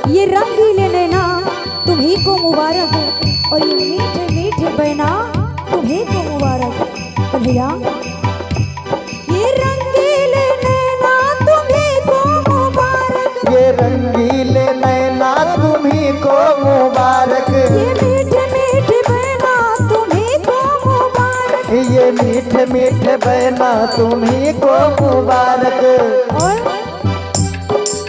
ये रंगीले नैना तुम्हीं को मुबारक, और ये मीठे मीठे बहना तुम्हीं को मुबारक। कन्हैया ये रंगीले नैना तुम्हीं को मुबारक, ये रंगीले नैना तुम्हीं को मुबारक, ये मीठे मीठे बहना तुम्हीं को मुबारक, ये मीठे मीठे बहना तुम्हीं को मुबारक। और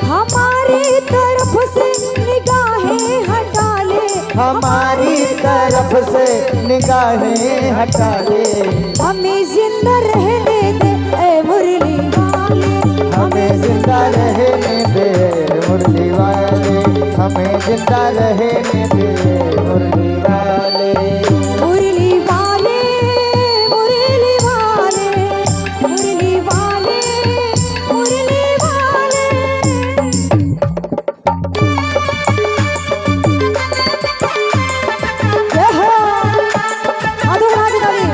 हमारी तरफ से निगाहें हटा ले, हमारी तरफ से निगाहें हटा ले, हमें जिंदा रहने दे ए मुरली वाले, हमें जिंदा रहने दे मुरली वाले, हमें जिंदा रहने दे मुरली वाले। मुरली वाले, मुरली वाले, मुरली वाले, मुरली वाले। जय हो। आधो राज रानी।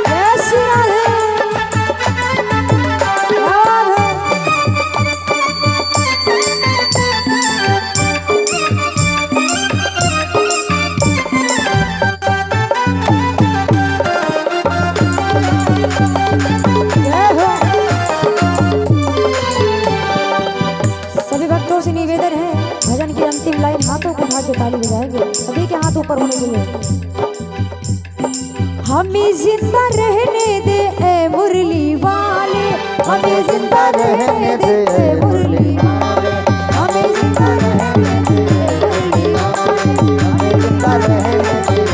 जय श्री राधे। राधे। जय हो। सभी भक्तों से निवेदन है, भजन की अंतिम लाइन हाथों को उठा के ताली बजाएंगे, सभी के हाथ ऊपर होने चाहिए। हमें जिंदा रहने दे ए मुरली वाले, हमें जिंदा रहने दे ए मुरली वाले, हमें जिंदा रहने दे ए मुरली वाले, हमें जिंदा रहने दे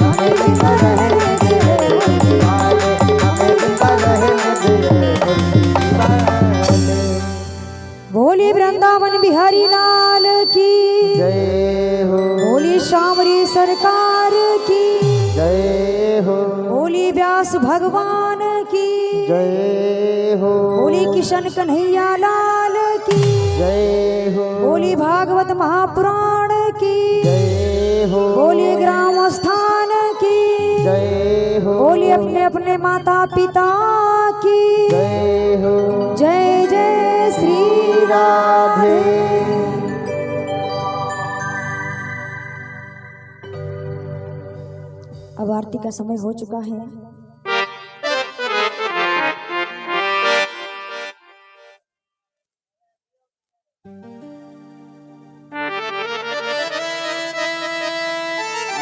हमें जिंदा रहने दे ए मुरली वाले। हमें जिंदा रहने दे मुरली वाले। बोली वृंदावन बिहारी लाल की, जय हो, बोली शामरी सरकार की, जय हो, बोली व्यास भगवान की, जय हो, बोली किशन कन्हैया लाल की, जय हो, बोली भागवत महापुराण की, जय हो, बोली ग्राम स्थान की, जय हो, बोली अपने अपने माता पिता की, जय हो। जय जय श्री राधे। अब आरती का समय हो चुका है।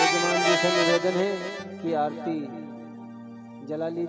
यजमान जी से निवेदन है कि आरती जला लीजिए।